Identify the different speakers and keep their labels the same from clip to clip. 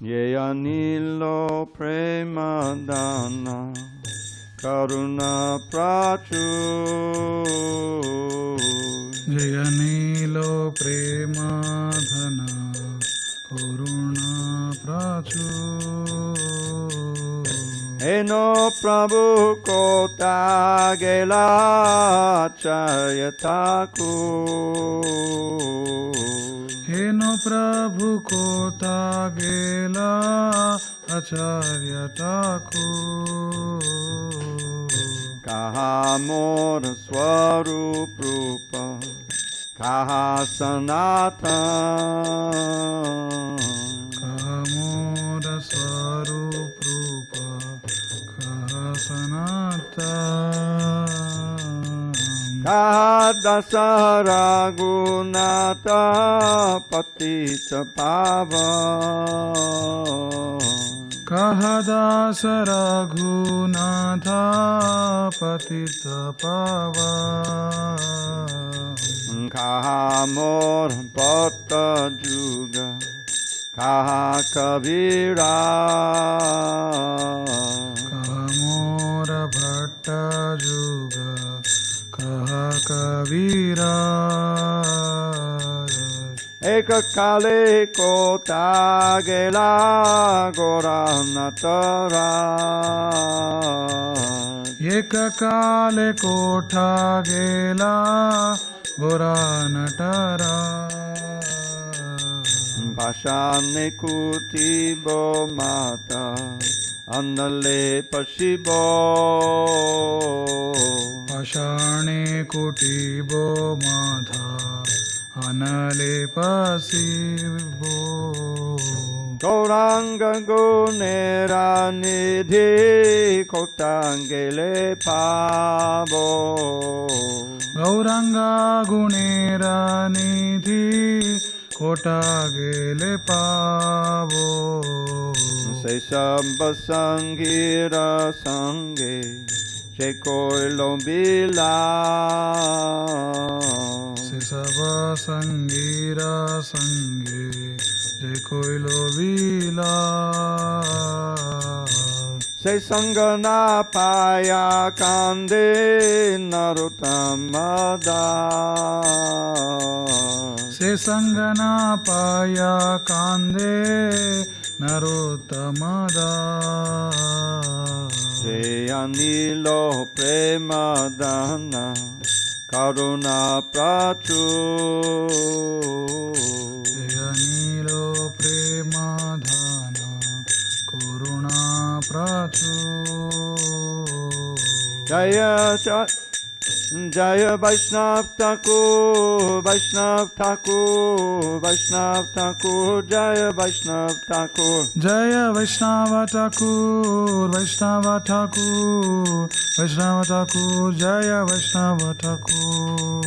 Speaker 1: Yeya nilo premadana karuna prachur.
Speaker 2: Jaya nilo premadana karuna prachur.
Speaker 1: Eno Prabhu Kota Gela Acharya Thakur.
Speaker 2: Eno Prabhu Kota Gela Acharya Thakur.
Speaker 1: Kaha Mor Swarup Rupa Kaha Sanatan.
Speaker 2: Kaha Mor Swarup Rupa Kaha Sanatan.
Speaker 1: Kaha Dasa Raghunatha Patita Pavan.
Speaker 2: Kaha Dasa Raghunatha Patita Pavan.
Speaker 1: Kaha Mor Bhatta Juga Kaha Kavira.
Speaker 2: Kaha Mora Bhatta Juga Kaha Kavira.
Speaker 1: Eka Kale Kota Gela Goranatara.
Speaker 2: Eka Kale Kota Gela Goranatara.
Speaker 1: Bashane Kutibo Mata Annale Pashibo.
Speaker 2: Pashane Kutibo Madha Anale Pasibo.
Speaker 1: Gauranga Gunera Nidhi Kotangele Pabo.
Speaker 2: Gauranga Gunera Nidhi Kota Gele Pavo.
Speaker 1: Se Samba Sangira Sange Chekoi Lombila.
Speaker 2: Se Saba Sangira Sange Jekoi Lovila.
Speaker 1: Se Sangana Paya Kande Narutamada.
Speaker 2: Se Sangana Paya Kande Narottamada.
Speaker 1: Se Anilo Premadana Karuna Prachur.
Speaker 2: Jaya Nilo Premadhana Karuna Prachur.
Speaker 1: Jaya Jaya Vaishnav Thakur, Vaishnav Thakur, Vaishnav Thakur, Jaya Vaishnav Thakur.
Speaker 2: Jaya Vaishnava Thakur, Vaishnava Thakur, Vaishnava Thakur, Jaya Vaishnava Thakur.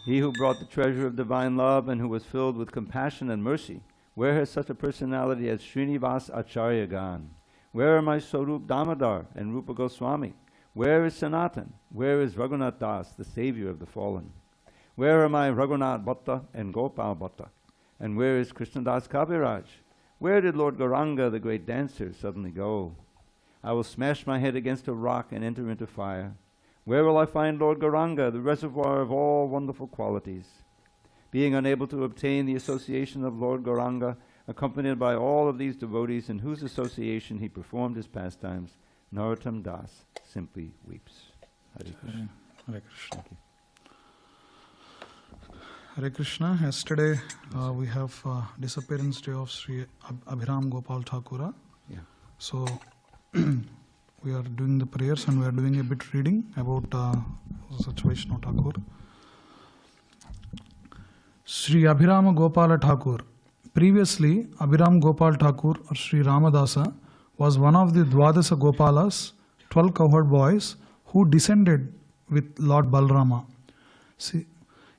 Speaker 1: He who brought the treasure of divine love and who was filled with compassion and mercy, where has such a personality as Srinivas Acharya gone? Where are my Swarup Damodar and Rupa Goswami? Where is Sanatan? Where is Raghunath Das, the savior of the fallen? Where are my Raghunath Bhatta and Gopal Bhatta? And where is Krishna Das Kaviraj? Where did Lord Gauranga, the great dancer, suddenly go? I will smash my head against a rock and enter into fire. Where will I find Lord Gauranga, the reservoir of all wonderful qualities? Being unable to obtain the association of Lord Gauranga, accompanied by all of these devotees in whose association he performed his pastimes, Narottam Das simply weeps. Hare Krishna.
Speaker 2: Hare Krishna. Hare Krishna. Yesterday we have disappearance day of Sri Abhiram Gopal Thakura.
Speaker 1: Yeah.
Speaker 2: So we are doing the prayers and we are doing a bit reading about such Vaishnava Thakur. Sri Abhirama Gopala Thakur. Previously, Abhiram Gopal Thakur or Sri Ramadasa was one of the Dwadasa Gopalas, 12 cowherd boys who descended with Lord Balrama. See,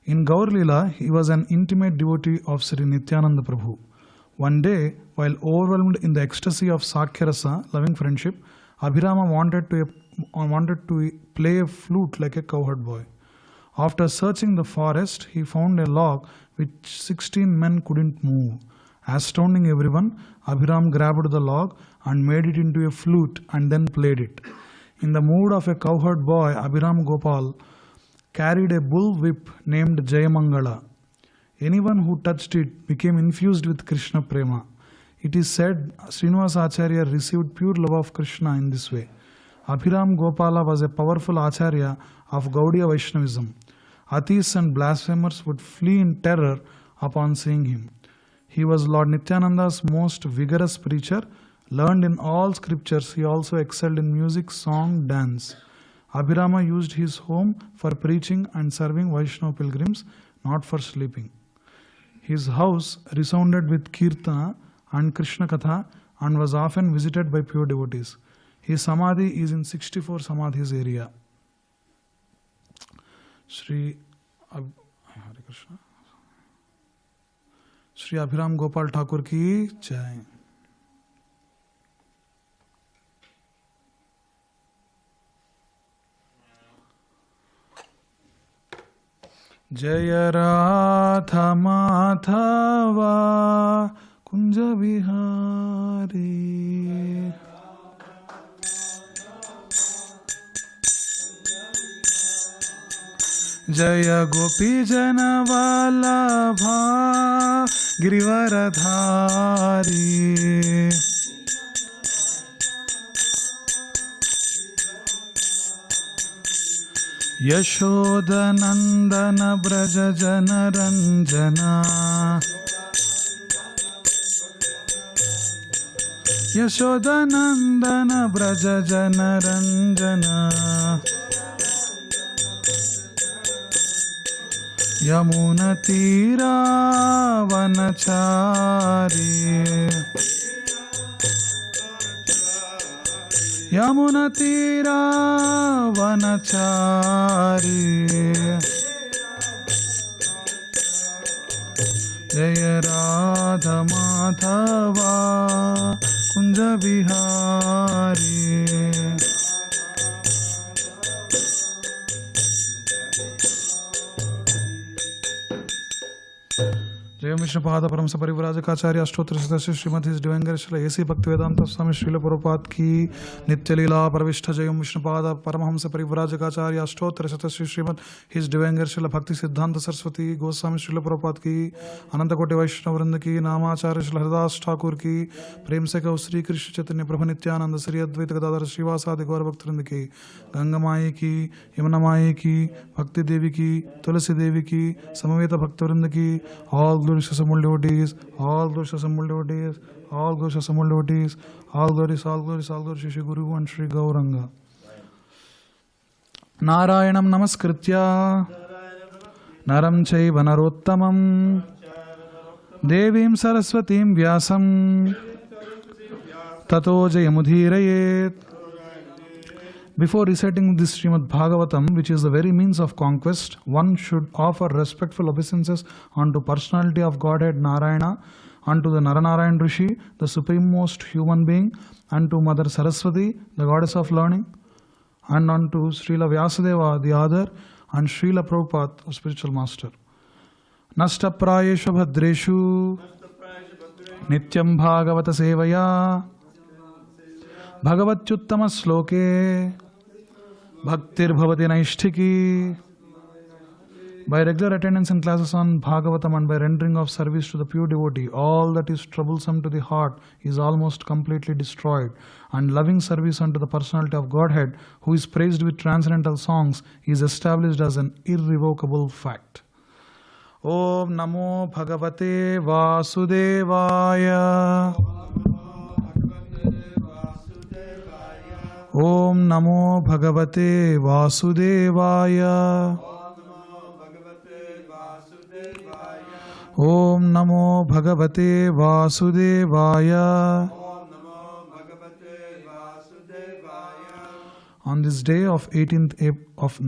Speaker 2: in Gaur Leela, he was an intimate devotee of Sri Nityananda Prabhu. One day, while overwhelmed in the ecstasy of Sakhyarasa, loving friendship, Abhirama wanted to play a flute like a cowherd boy. After searching the forest, he found a log which 16 men couldn't move. Astounding everyone, Abhiram grabbed the log and made it into a flute and then played it. In the mood of a cowherd boy, Abhiram Gopal carried a bull whip named Jayamangala. Anyone who touched it became infused with Krishna prema. It is said Srinivasa Acharya received pure love of Krishna in this way. Abhiram Gopala was a powerful Acharya of Gaudiya Vaishnavism. Atheists and blasphemers would flee in terror upon seeing him. He was Lord Nityananda's most vigorous preacher. Learned in all scriptures, he also excelled in music, song, dance. Abhirama used his home for preaching and serving Vaishnava pilgrims, not for sleeping. His house resounded with Kirtana and Krishna Katha and was often visited by pure devotees. His samadhi is in 64 samadhis area. Hare Krishna. Shri Abhiram Gopal Thakur ki jai. Jaya Radha Madhava Kunja Vihari. Jaya Gopi Jana Vallabha Girivaradhari. Yashoda Nandana Braja Jana Ranjana. Yashoda Nandana Braja Jana Ranjana. Yamuna Tira Vanachari. Yamuna Tira Vanachari. Jaya Radha Madhava Kunja Vihari. Jaya Vishnupada Paramsa Parivrajaka Ashtotra Sadasya Srimad His Divine Grace A.C. Bhaktivedanta Swami Srila Prabhupada ki Nitya Leela Parvishta Jaya Vishnupada Paramahamsa Parivrajaka Ashtotra Sadasya Srimad His Divine Grace Bhakti Siddhanta Saraswati Goswami Srila Prabhupada ki Ananta Koti Vaishnava Vrinda ki Namacharya Srila Haridas Thakur ki Prem Se Kau Sri Krishna Chaitanya Prabhu Nityananda Sri Advaita Gadadhara Srivasa Adi Gaura Bhakta Vrinda ki Ganga Mai ki Yamuna Mai ki Bhakti Devi ki Tulasi Devi ki Samaveta Bhakta Vrinda ki all glories to Samul devotees, all glories to Samul devotees, all glories to Samul devotees, all glories, all glories, all glories to Shri Guru and Shri Gauranga. Narayanam Namaskritya Naram Chaiva Narottamam Devim Saraswatim Vyasam Tato Jayamudhirayet. Before reciting this Śrīmad-Bhāgavatam, which is the very means of conquest, one should offer respectful obeisances unto Personality of Godhead Narayana, unto the Naranarayan Rishi, the supreme-most human being, unto Mother Saraswati, the goddess of learning, and unto Srila Vyasadeva, the author, and Srila Prabhupada, a spiritual master. Nasta prayeshu bhadreshu nityam bhagavata sevaya Bhagavatyuttama sloke Bhaktir bhavati naishtiki. By regular attendance in classes on Bhagavatam and by rendering of service to the pure devotee, all that is troublesome to the heart is almost completely destroyed, and loving service unto the Personality of Godhead, who is praised with transcendental songs, is established as an irrevocable fact. Om Namo Bhagavate Vasudevaya. Om Namo Bhagavate Vasudevaya. Om Namo Bhagavate Vasudevaya. On this day of 18th of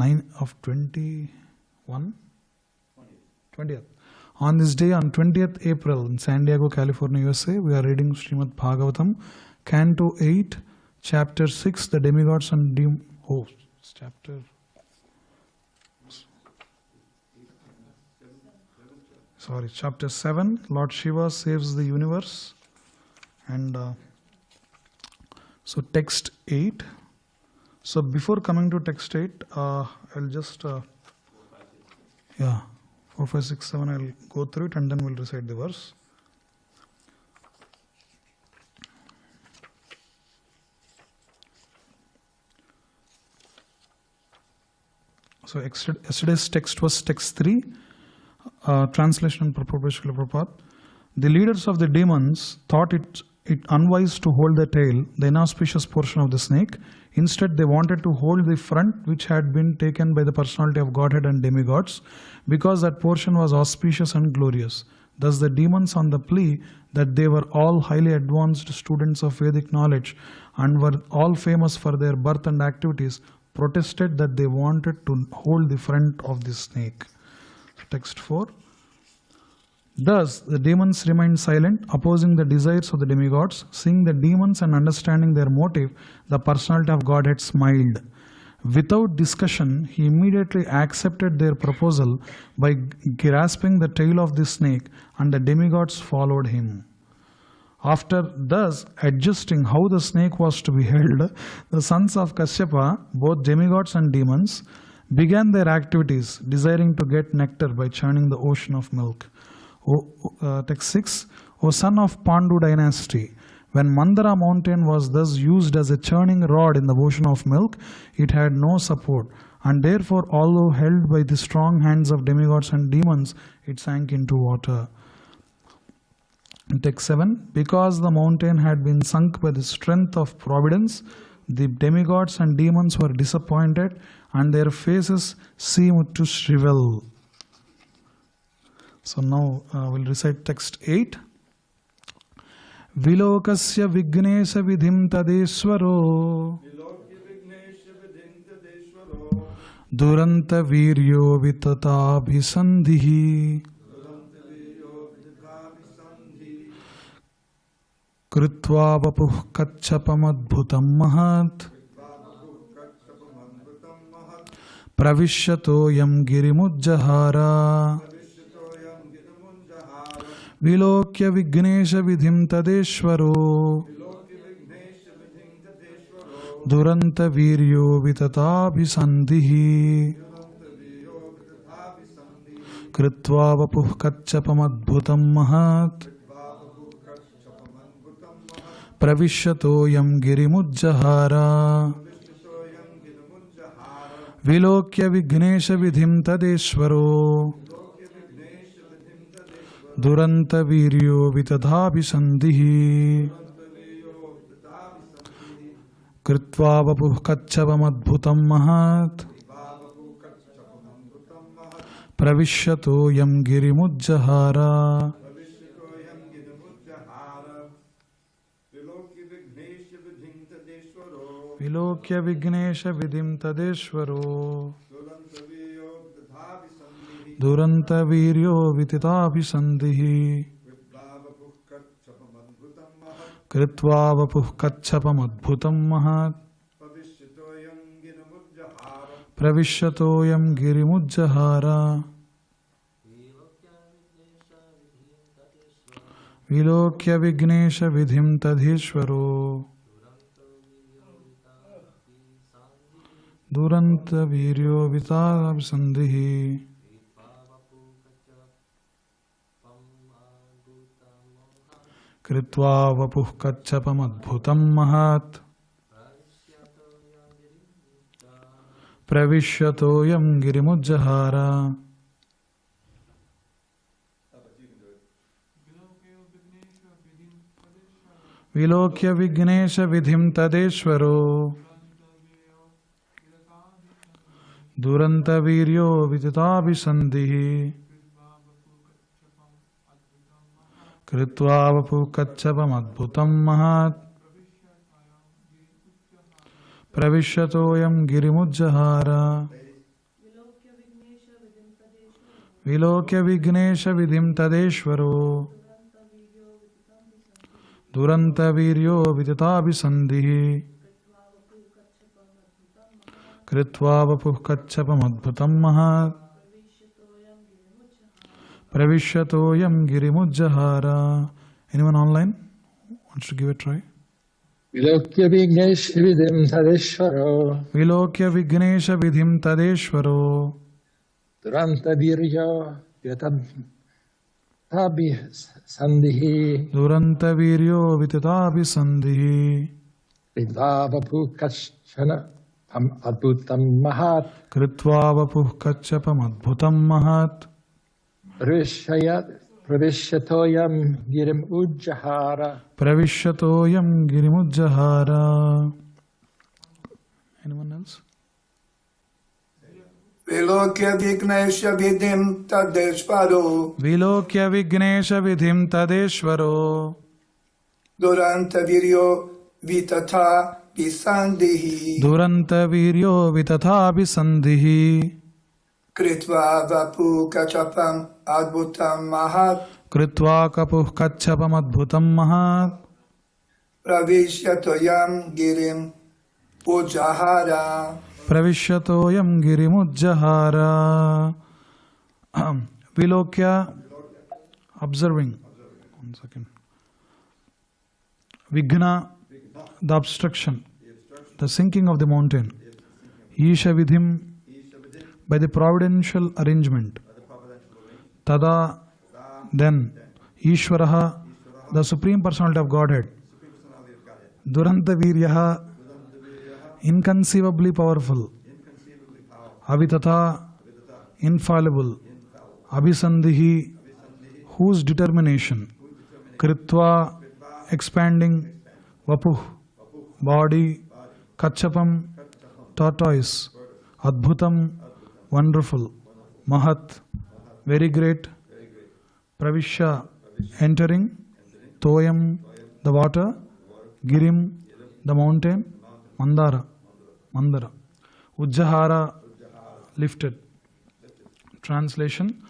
Speaker 2: 20th. On this day on 20th April in San Diego, California, USA, we are reading Śrīmad-Bhāgavatam, Canto 8, Chapter 6, the demigods and chapter chapter 7, Lord Shiva saves the universe. And so text 8. So before coming to text 8, I'll just 4, 5, 6, 7, I'll go through it and then we'll recite the verse. So yesterday's text was text 3, translation and purport by Srila Prabhupada. The leaders of the demons thought it unwise to hold the tail, the inauspicious portion of the snake. Instead, they wanted to hold the front, which had been taken by the personality of Godhead and demigods, because that portion was auspicious and glorious. Thus the demons, on the plea that they were all highly advanced students of Vedic knowledge and were all famous for their birth and activities, protested that they wanted to hold the front of the snake. Text 4. Thus the demons remained silent, opposing the desires of the demigods. Seeing the demons and understanding their motive, the personality of Godhead smiled. Without discussion, he immediately accepted their proposal by grasping the tail of the snake, and the demigods followed him. After thus adjusting how the snake was to be held, the sons of Kashyapa, both demigods and demons, began their activities, desiring to get nectar by churning the ocean of milk. Text 6. O son of Pandu dynasty, when Mandara mountain was thus used as a churning rod in the ocean of milk, it had no support, and therefore, although held by the strong hands of demigods and demons, it sank into water. Text 7. Because the mountain had been sunk by the strength of providence, the demigods and demons were disappointed, and their faces seemed to shrivel. So now we'll recite text 8. Vilokasya vignesha vidhim tadeshwaro duranta viryo vitatabhisandhihi krutva vapuh kacchapamadbhutam mahat pravishyato yam girimujjahara Vilokya vignesha vidhim tadeshwaro duranta viryo vitatabhisandhihi krutva vapuh kacchapamadbhutam mahat pravishyato yam girimujjahara Vilokya vignesha vidhim tadeshwaro duranta viryo vitadhabhisandhihi krutva vapuh kacchapamadbhutam mahat pravishyato yam girimujjahara Vilokya vignesha vidhim tadeshwaro duranta viryo vititapisandhihi krutva vapuh kacchapamadbhutam mahat pravishyato yam girimujjahara Vilokya vignesha vidhim tadeshwaro duranta viryo vititapisandhihi Kritva vapuh kacchapamadbhutam mahat pravishyato yam girimujjahara Vilokya vignesha vidhim tadeshwaro duranta viryo vititapisandhihi Kritva vapuh kacchapamadbhutam mahat pravishyato yam girimujjahara Vilokya vignesha vidhim tadeshwaro duranta viryo vititapisandhihi Kritva vapuh kacchapamadbhutam mahat Pravishatoyam girimujjahara. Anyone online wants to give it a try?
Speaker 3: Vilokya vignesh vidhim tadeshvaro.
Speaker 2: Vilokya vignesha vidhim tadeshvaro.
Speaker 3: Duranta virya yatabi sandhihi.
Speaker 2: Duranta viryo vitatapi sandhihi.
Speaker 3: Kritva vapu kṛṣṇa adbhutam mahat.
Speaker 2: Kritva vapuh kacchapam adbhutam mahat.
Speaker 3: Pravishatoyam girim ujjahara.
Speaker 2: Pravishatoyam girimujjahara. Anyone else?
Speaker 4: Vilokya vignesha vidhim tadeshvaro.
Speaker 2: Vilokya vignesha vidhim tadeshvaro.
Speaker 4: Duranta viryo vitata visandhihi.
Speaker 2: Duranta viryo vitathapi sandhihi.
Speaker 4: Kritva vapu kachapam adbhutam mahat.
Speaker 2: Kritva kapuh kacchapam adbhutam mahat.
Speaker 4: Pravishatoyam girim ujjahara.
Speaker 2: Pravishatoyam girimujjahara. Vilokya, observing. 1 second. Vighna, the obstruction, the sinking of the mountain. Isha vidhim, by the providential arrangement. Tada, then. Ishvaraha, the Supreme Personality of Godhead. Duranta viryaha, inconceivably powerful. Avitata, infallible. Abhisandhihi, whose determination. Kritva, expanding. Vapuh, body. Kacchapam, tortoise. Adbhutam, wonderful. Mahat, very great. Pravishya, entering. Toyam, the water. Girim, the mountain. Mandara, Ujjahara, lifted. Translation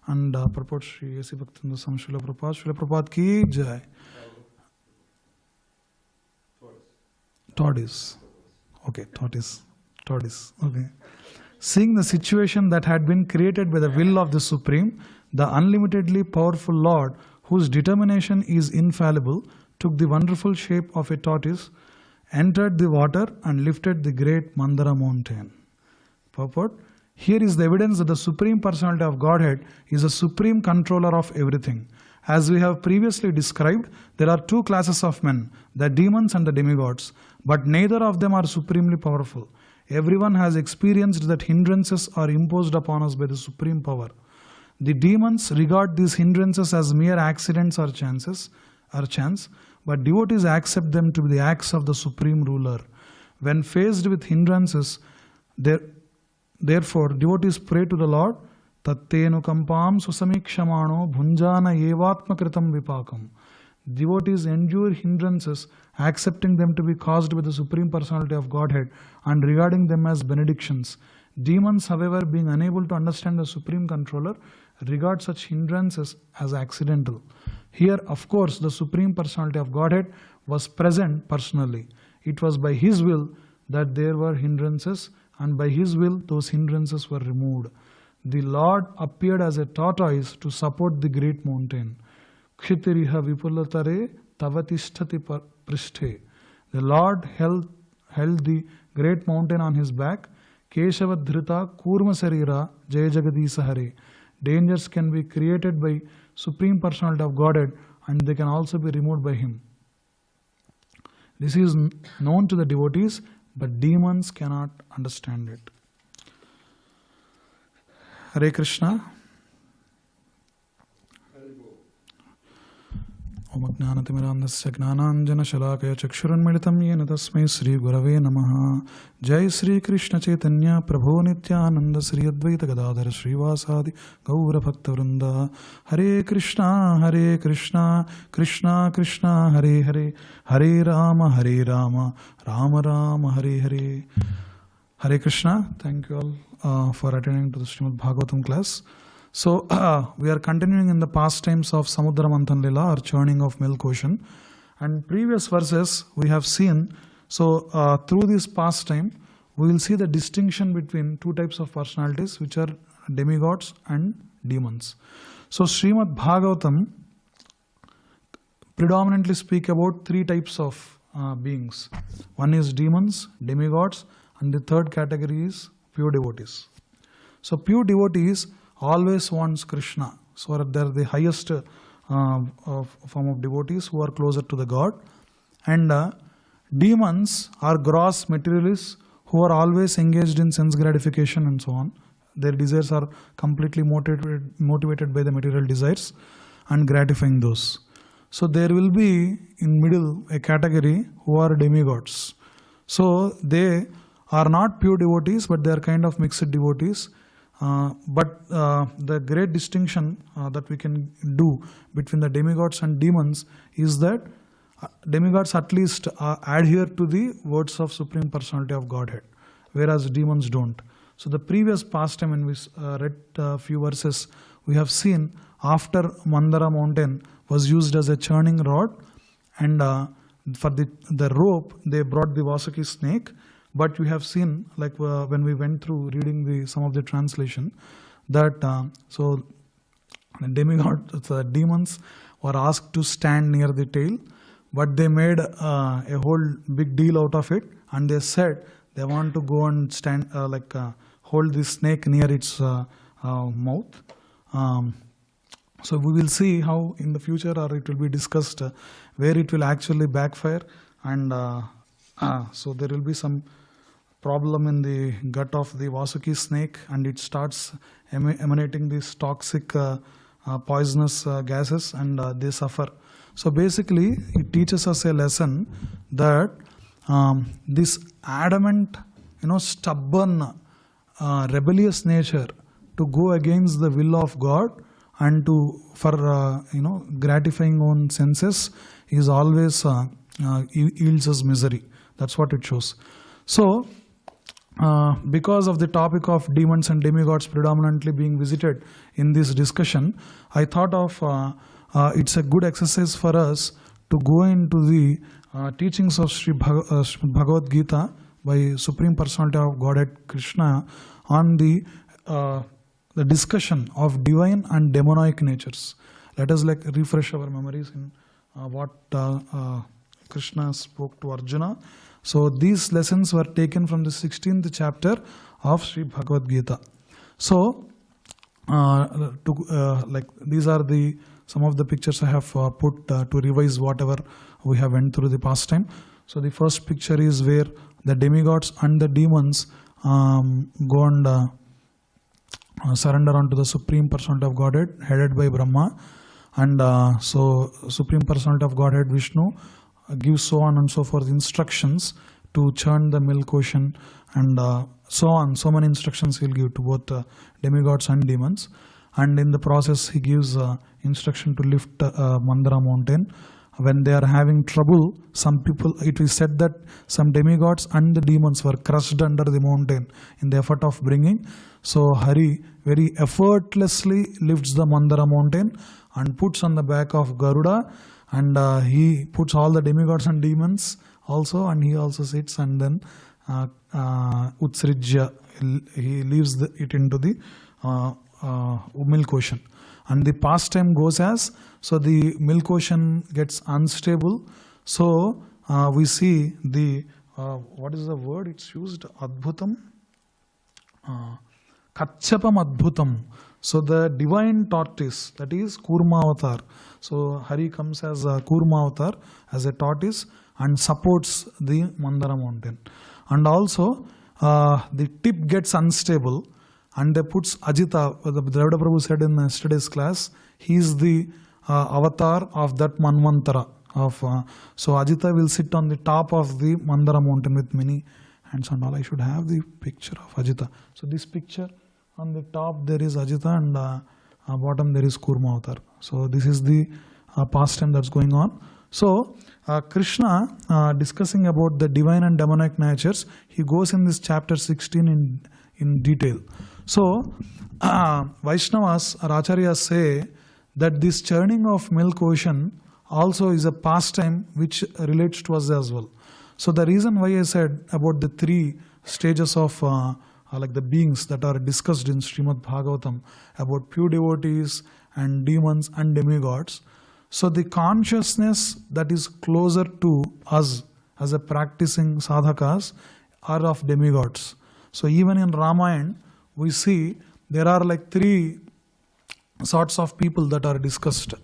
Speaker 2: and purport Sri A.C. Bhaktivinoda Swami Srila Prabhupada. Srila Prabhupada ki jai. Tortoise. Okay, tortoise. Okay. Seeing the situation that had been created by the will of the Supreme, the unlimitedly powerful Lord, whose determination is infallible, took the wonderful shape of a tortoise, entered the water and lifted the great Mandara mountain. Purport. Here is the evidence that the Supreme Personality of Godhead is a supreme controller of everything. As we have previously described, there are two classes of men, the demons and the demigods, but neither of them are supremely powerful. Everyone has experienced that hindrances are imposed upon us by the supreme power. The demons regard these hindrances as mere accidents or chance, but devotees accept them to be the acts of the supreme ruler. When faced with hindrances, therefore devotees pray to the Lord, Tattenu kampam susamikshamano bhunjana evatmakritam vipakam. Devotees endure hindrances, accepting them to be caused by the Supreme Personality of Godhead and regarding them as benedictions. Demons, however, being unable to understand the Supreme Controller, regard such hindrances as accidental. Here, of course, the Supreme Personality of Godhead was present personally. It was by His will that there were hindrances, and by His will those hindrances were removed. The Lord appeared as a tortoise to support the great mountain. Kshitiriha vipulatare tavatishthati pristhe. The Lord held the great mountain on His back. Keshavadhrita Kūrma sarira jaya jagadisa hare. Dangers can be created by Supreme Personality of Godhead and they can also be removed by Him. This is known to the devotees, but demons cannot understand it. Hare Krishna. Om Ajnanatimirandasya Gnananjana Shalakaya Chakshurunmilitam Yena Tasmai Sri Gurave Namaha. Jai Sri Krishna Chaitanya Prabhu Nityananda Sri Advaita Gadadhara Srivasadi Gaura Bhakta Vrinda. Hare Krishna Krishna Krishna Hare Hare Hare Rama Rama Rama Hare Hare. Hare Krishna. Thank you all for attending to the Śrīmad-Bhāgavatam class. So, we are continuing in the pastimes of Samudra-manthana-līlā, or churning of milk ocean. And previous verses we have seen, so through this pastime, we will see the distinction between two types of personalities, which are demigods and demons. So Śrīmad-Bhāgavatam predominantly speak about three types of beings. One is demons, demigods, and the third category is pure devotees. So pure devotees always wants Krishna. So they're the highest form of devotees who are closer to the God. And demons are gross materialists who are always engaged in sense gratification and so on. Their desires are completely motivated by the material desires and gratifying those. So there will be in middle a category who are demigods. So they are not pure devotees, but they are kind of mixed devotees. But the great distinction that we can do between the demigods and demons is that demigods at least adhere to the words of Supreme Personality of Godhead, whereas demons don't. So the previous pastime when we read a few verses, we have seen after Mandara mountain was used as a churning rod, and for the rope they brought the Vasuki snake. But we have seen, like when we went through reading some of the translation, that so the demons were asked to stand near the tail, but they made a whole big deal out of it, and they said they want to go and stand hold the snake near its mouth. So we will see how in the future, or it will be discussed where it will actually backfire, and so there will be some problem in the gut of the Vasuki snake, and it starts emanating these toxic poisonous gases, and they suffer. So basically it teaches us a lesson that this adamant, stubborn, rebellious nature to go against the will of God and for gratifying own senses is always yields us misery. That's what it shows. So because of the topic of demons and demigods predominantly being visited in this discussion, I thought of it's a good exercise for us to go into the teachings of Srimad Bhagavad-gītā by Supreme Personality of Godhead Krishna on the discussion of divine and demonic natures. Let us refresh our memories in what Krishna spoke to Arjuna. So these lessons were taken from the 16th chapter of Srimad Bhagavad-gītā. So these are some of the pictures I have put to revise whatever we have went through the past time. So the first picture is where the demigods and the demons go and surrender unto the Supreme Personality of Godhead headed by Brahma, and so Supreme Personality of Godhead Vishnu gives so on and so forth instructions to churn the milk ocean, and so on. So many instructions he will give to both demigods and demons, and in the process he gives instruction to lift Mandara mountain. When they are having trouble, some people, it is said that some demigods and the demons were crushed under the mountain in the effort of bringing. So Hari very effortlessly lifts the Mandara mountain and puts on the back of Garuda, and he puts all the demigods and demons also, and he also sits, and then Utsrijya, he leaves it into the milk ocean. And the pastime goes as, so the milk ocean gets unstable. So we see the, what is the word it's used? Adbhutam? Kacchapam Adbhutam. So the divine tortoise, that is Kūrma avatar. So Hari comes as a Kūrma avatar, as a tortoise, and supports the Mandara mountain. And also the tip gets unstable, and they puts Ajita, the Dravida Prabhu said in yesterday's class, he is the avatar of that Manvantara. So Ajita will sit on the top of the Mandara mountain with many hands and all. I should have the picture of Ajita. So this picture, on the top there is Ajita, and bottom there is Kūrma avatar. So this is the pastime that's going on. So Krishna discussing about the divine and demonic natures, he goes in this chapter 16 in detail. So Vaishnavas or Acharyas say that this churning of milk ocean also is a pastime which relates to us as well. So the reason why I said about the three stages of the beings that are discussed in Śrīmad-Bhāgavatam, about pure devotees and demons and demigods. So the consciousness that is closer to us as a practicing sadhakas are of demigods. So even in Ramayana, we see there are like three sorts of people that are discussed.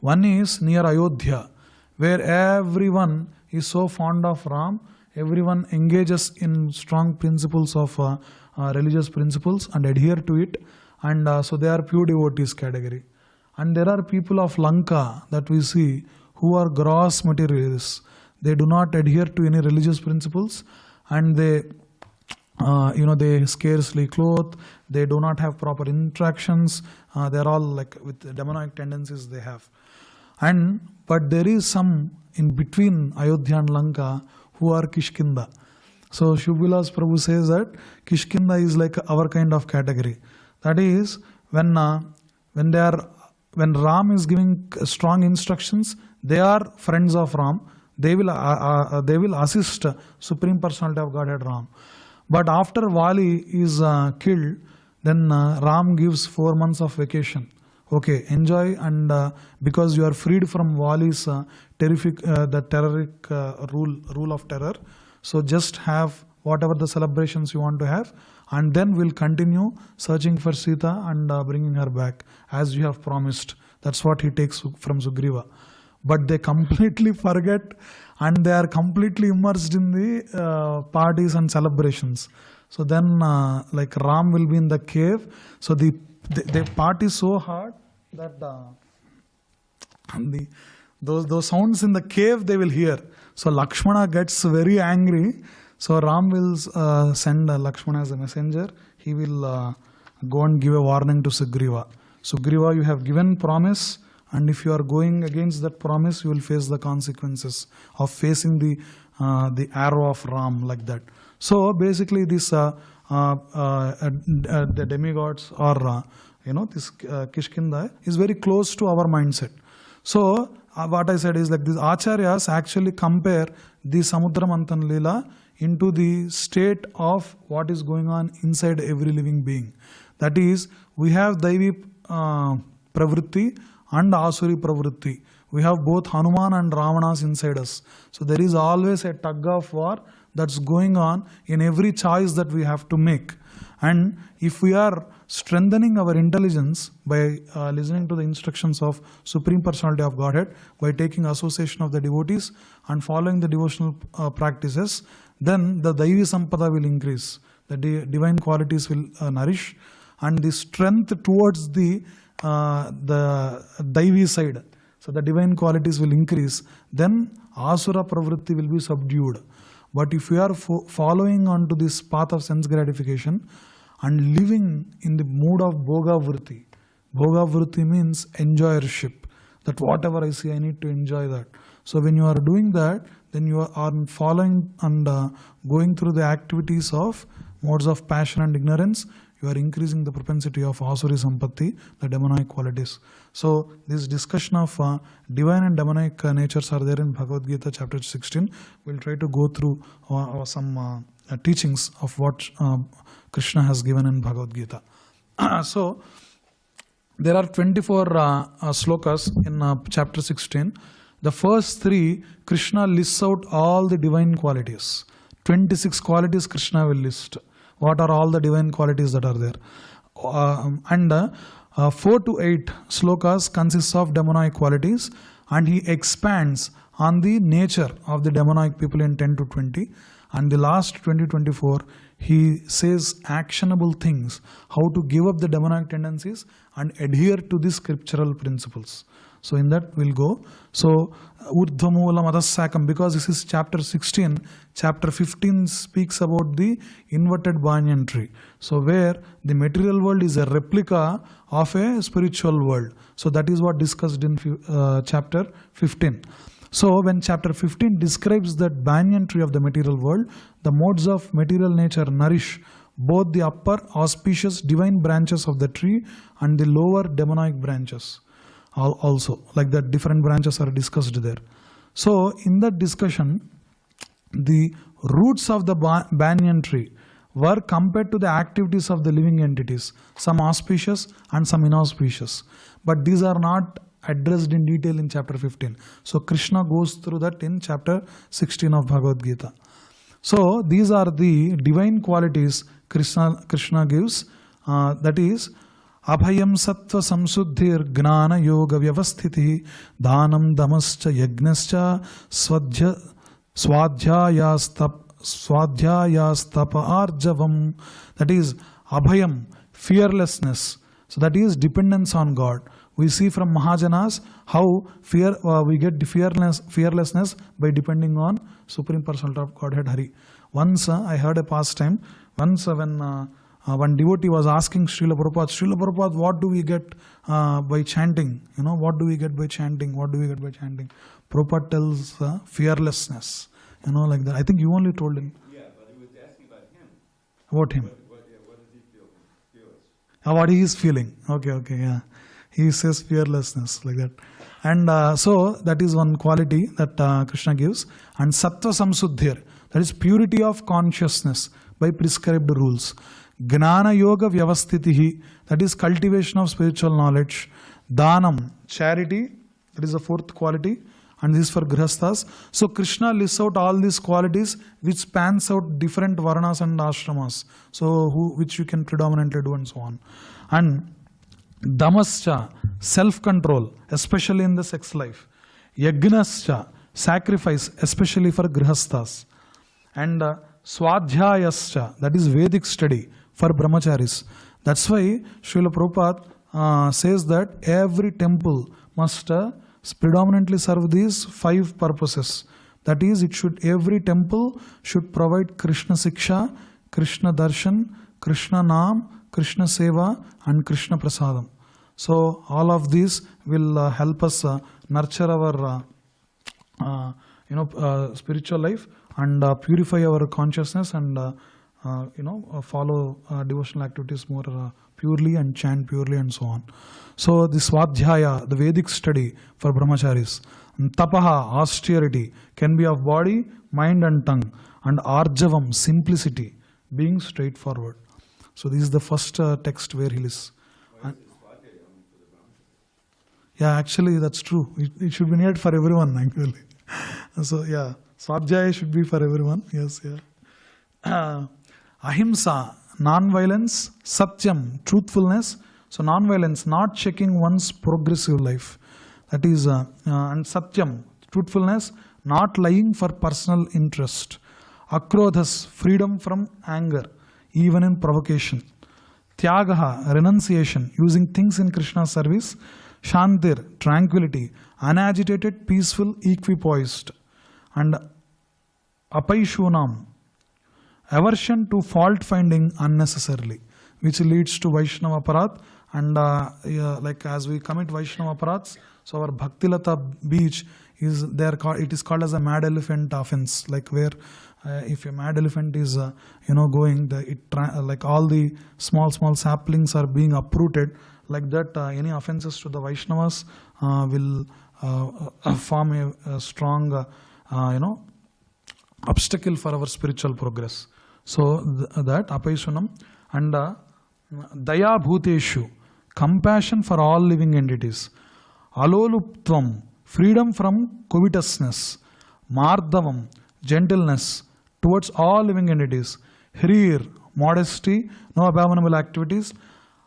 Speaker 2: One is near Ayodhya, where everyone is so fond of Ram, everyone engages in strong principles of religious principles and adhere to it, and so they are pure devotees category. And there are people of Lanka that we see who are gross materialists. They do not adhere to any religious principles, and they scarcely clothe, they do not have proper interactions, they are all like with demonic tendencies they have. But there is some in between Ayodhya and Lanka who are Kishkinda. So Shubh-Vilas Prabhu says that Kishkinda is like our kind of category. That is, when Ram is giving strong instructions, they are friends of Ram. They will assist Supreme Personality of Godhead Ram. But after Vali is killed, then Ram gives 4 months of vacation. Okay, enjoy, and because you are freed from Vali's terrific, the terroric rule of terror. So just have whatever the celebrations you want to have, and then we'll continue searching for Sita and bringing her back as you have promised. That's what he takes from Sugriva. But they completely forget, and they are completely immersed in the parties and celebrations. So then like Ram will be in the cave. So they party so hard that those sounds in the cave they will hear. So Lakshmana gets very angry. So Ram will send Lakshmana as a messenger. He will go and give a warning to Sugriva. Sugriva, you have given promise, and if you are going against that promise, you will face the consequences of facing the arrow of Ram, like that. So basically, this the demigods or this Kishkinda is very close to our mindset. So what I said is like these acharyas actually compare the Samudra-manthana-līlā into the state of what is going on inside every living being. That is, we have Daivi pravritti and Asuri pravritti. We have both Hanuman and Ravanas inside us. So there is always a tug of war that's going on in every choice that we have to make. And if we are strengthening our intelligence by listening to the instructions of Supreme Personality of Godhead, by taking association of the devotees and following the devotional practices, then the Daivi Sampada will increase. The divine qualities will nourish, and the strength towards the Daivi side, so the divine qualities will increase. Then Asura Pravritti will be subdued. But if we are following on to this path of sense gratification and living in the mood of Bhoga Vritti, Bhoga Vritti means enjoyership, that whatever I see, I need to enjoy that. So when you are doing that, then you are following and going through the activities of modes of passion and ignorance, you are increasing the propensity of Asuri Sampatti, the demonic qualities. So this discussion of divine and demonic natures are there in Bhagavad-gītā Chapter 16. We'll try to go through some teachings of what Krishna has given in Bhagavad-gītā. So there are 24 slokas in Chapter 16. The first 3, Krishna lists out all the divine qualities. 26 qualities Krishna will list. What are all the divine qualities that are there? 4 to 8 slokas consists of demonic qualities, and he expands on the nature of the demonic people in 10 to 20. And the last 20-24, he says actionable things, how to give up the demonic tendencies and adhere to the scriptural principles. So in that we'll go. So Urdhvamula Madasakam, because this is chapter 16, chapter 15 speaks about the inverted banyan tree. So where the material world is a replica of a spiritual world. So that is what discussed in chapter 15. So when chapter 15 describes that banyan tree of the material world, the modes of material nature nourish both the upper auspicious divine branches of the tree and the lower demonic branches. Also, like that, different branches are discussed there. So in that discussion, the roots of the banyan tree, were compared to the activities of the living entities, some auspicious and some inauspicious. But these are not addressed in detail in chapter 15. So Krishna goes through that in chapter 16 of Bhagavad-gītā. So these are the divine qualities Krishna gives, that is Abhayam Sattva Samsuddhir Gnana Yoga Vyavasthiti Dhanam Damascha Yagnascha Swadhyayastapa Arjavam. That is Abhayam, fearlessness. So that is dependence on God. We see from Mahajanas how we get the fearlessness by depending on Supreme Personality of Godhead Hari. Once I heard a pastime. Once when one devotee was asking Srila Prabhupada, what do we get by chanting? What do we get by chanting? What do we get by chanting? Prabhupada tells fearlessness. Like that. I think you only told him.
Speaker 1: Yeah, but he was asking about him.
Speaker 2: About him.
Speaker 1: What does he feel?
Speaker 2: What he is feeling. Okay, yeah. He says fearlessness, like that. And so that is one quality that Krishna gives. And Sattva Samsuddhir, that is purity of consciousness by prescribed rules. Gnana Yoga Vyavasthitihi, that is cultivation of spiritual knowledge. Dhanam, charity, that is the fourth quality. And this is for Grihasthas. So Krishna lists out all these qualities which spans out different varnas and ashramas. So which you can predominantly do and so on. And Damascha, self-control, especially in the sex life. Yagnascha, sacrifice, especially for Grihasthas. And Swadhyayascha, that is Vedic study for Brahmacharis. That's why Srila Prabhupada says that every temple must predominantly serve these 5 purposes. That is, every temple should provide Krishna Siksha, Krishna Darshan, Krishna Naam, Krishna Seva and Krishna Prasadam. So all of these will help us nurture our spiritual life and purify our consciousness and follow devotional activities more purely and chant purely and so on. So the Swadhyaya, the Vedic study for Brahmacharis. And Tapaha, austerity, can be of body, mind and tongue. And Arjavam, simplicity, being straightforward. So this is the first text where he lists. Yeah, actually that's true. It should be needed for everyone actually. So yeah, Swadhyaya should be for everyone. Yes, yeah. Ahimsa, non-violence. Satyam, truthfulness. So non-violence, not checking one's progressive life. That is, and Satyam, truthfulness, not lying for personal interest. Akrodhas, freedom from anger, even in provocation. Tyagaha, renunciation, using things in Krishna's service. Shantir, tranquility, unagitated, peaceful, equipoised. And Apaishunam, aversion to fault finding unnecessarily, which leads to Vaishnava Aparat. And like as we commit Vaishnava Aparats, so our Bhaktilata beach is there. It is called as a mad elephant offense, like where if a mad elephant is going, like all the small saplings are being uprooted. Like that, any offenses to the Vaishnavas will form a strong obstacle for our spiritual progress. So that Apaishunam and Daya Bhuteshu, compassion for all living entities. Aloluptvam, freedom from covetousness. Mardavam, gentleness towards all living entities. Hrir, modesty, no abominable activities.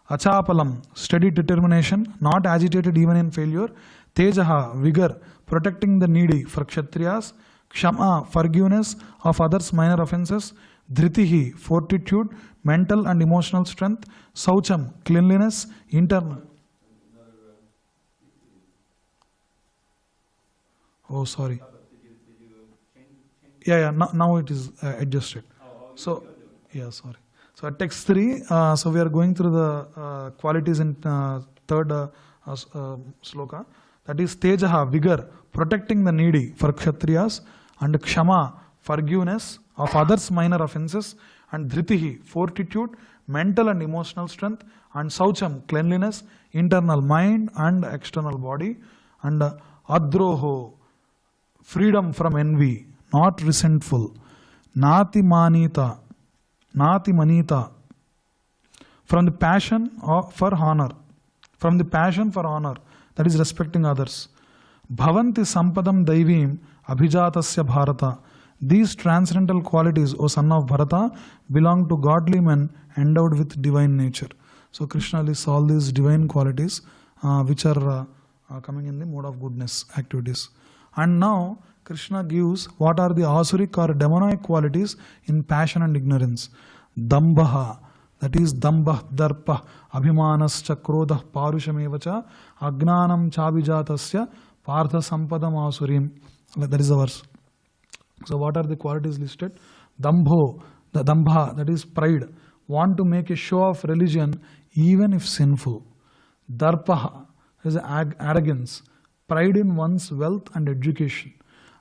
Speaker 2: Achapalam, steady determination, not agitated even in failure. Tejaha, vigor, protecting the needy for Kshatriyas. Kshama, forgiveness of others' minor offenses. Dhritihi, fortitude, mental and emotional strength. Saucham, cleanliness, internal. Oh, sorry. Yeah, now it is adjusted. So, yeah, sorry. So at text 3, so we are going through the qualities in third sloka. That is Tejaha, vigor, protecting the needy for Kshatriyas. And Kshama, forgiveness of others' minor offenses. And Dhritihi, fortitude, mental and emotional strength. And Saucham, cleanliness, internal mind and external body. And Adroho, freedom from envy, not resentful. Nati Manita, Nati manita. From the passion for honor. From the passion for honor, that is respecting others. Bhavanti sampadam daivim abhijatasya bharata. These transcendental qualities, O son of Bharata, belong to godly men endowed with divine nature. So Krishna lists all these divine qualities which are coming in the mode of goodness activities. And now Krishna gives what are the asuric or demonic qualities in passion and ignorance. Dambha, that is dambah, darpa, abhimanascha, krodha, parushamevacha, agnanam chabijatasya, partha sampadam asurim. That is the verse. So what are the qualities listed? Dambho, the dambha, that is pride, want to make a show of religion even if sinful. Darpaha is arrogance, pride in one's wealth and education.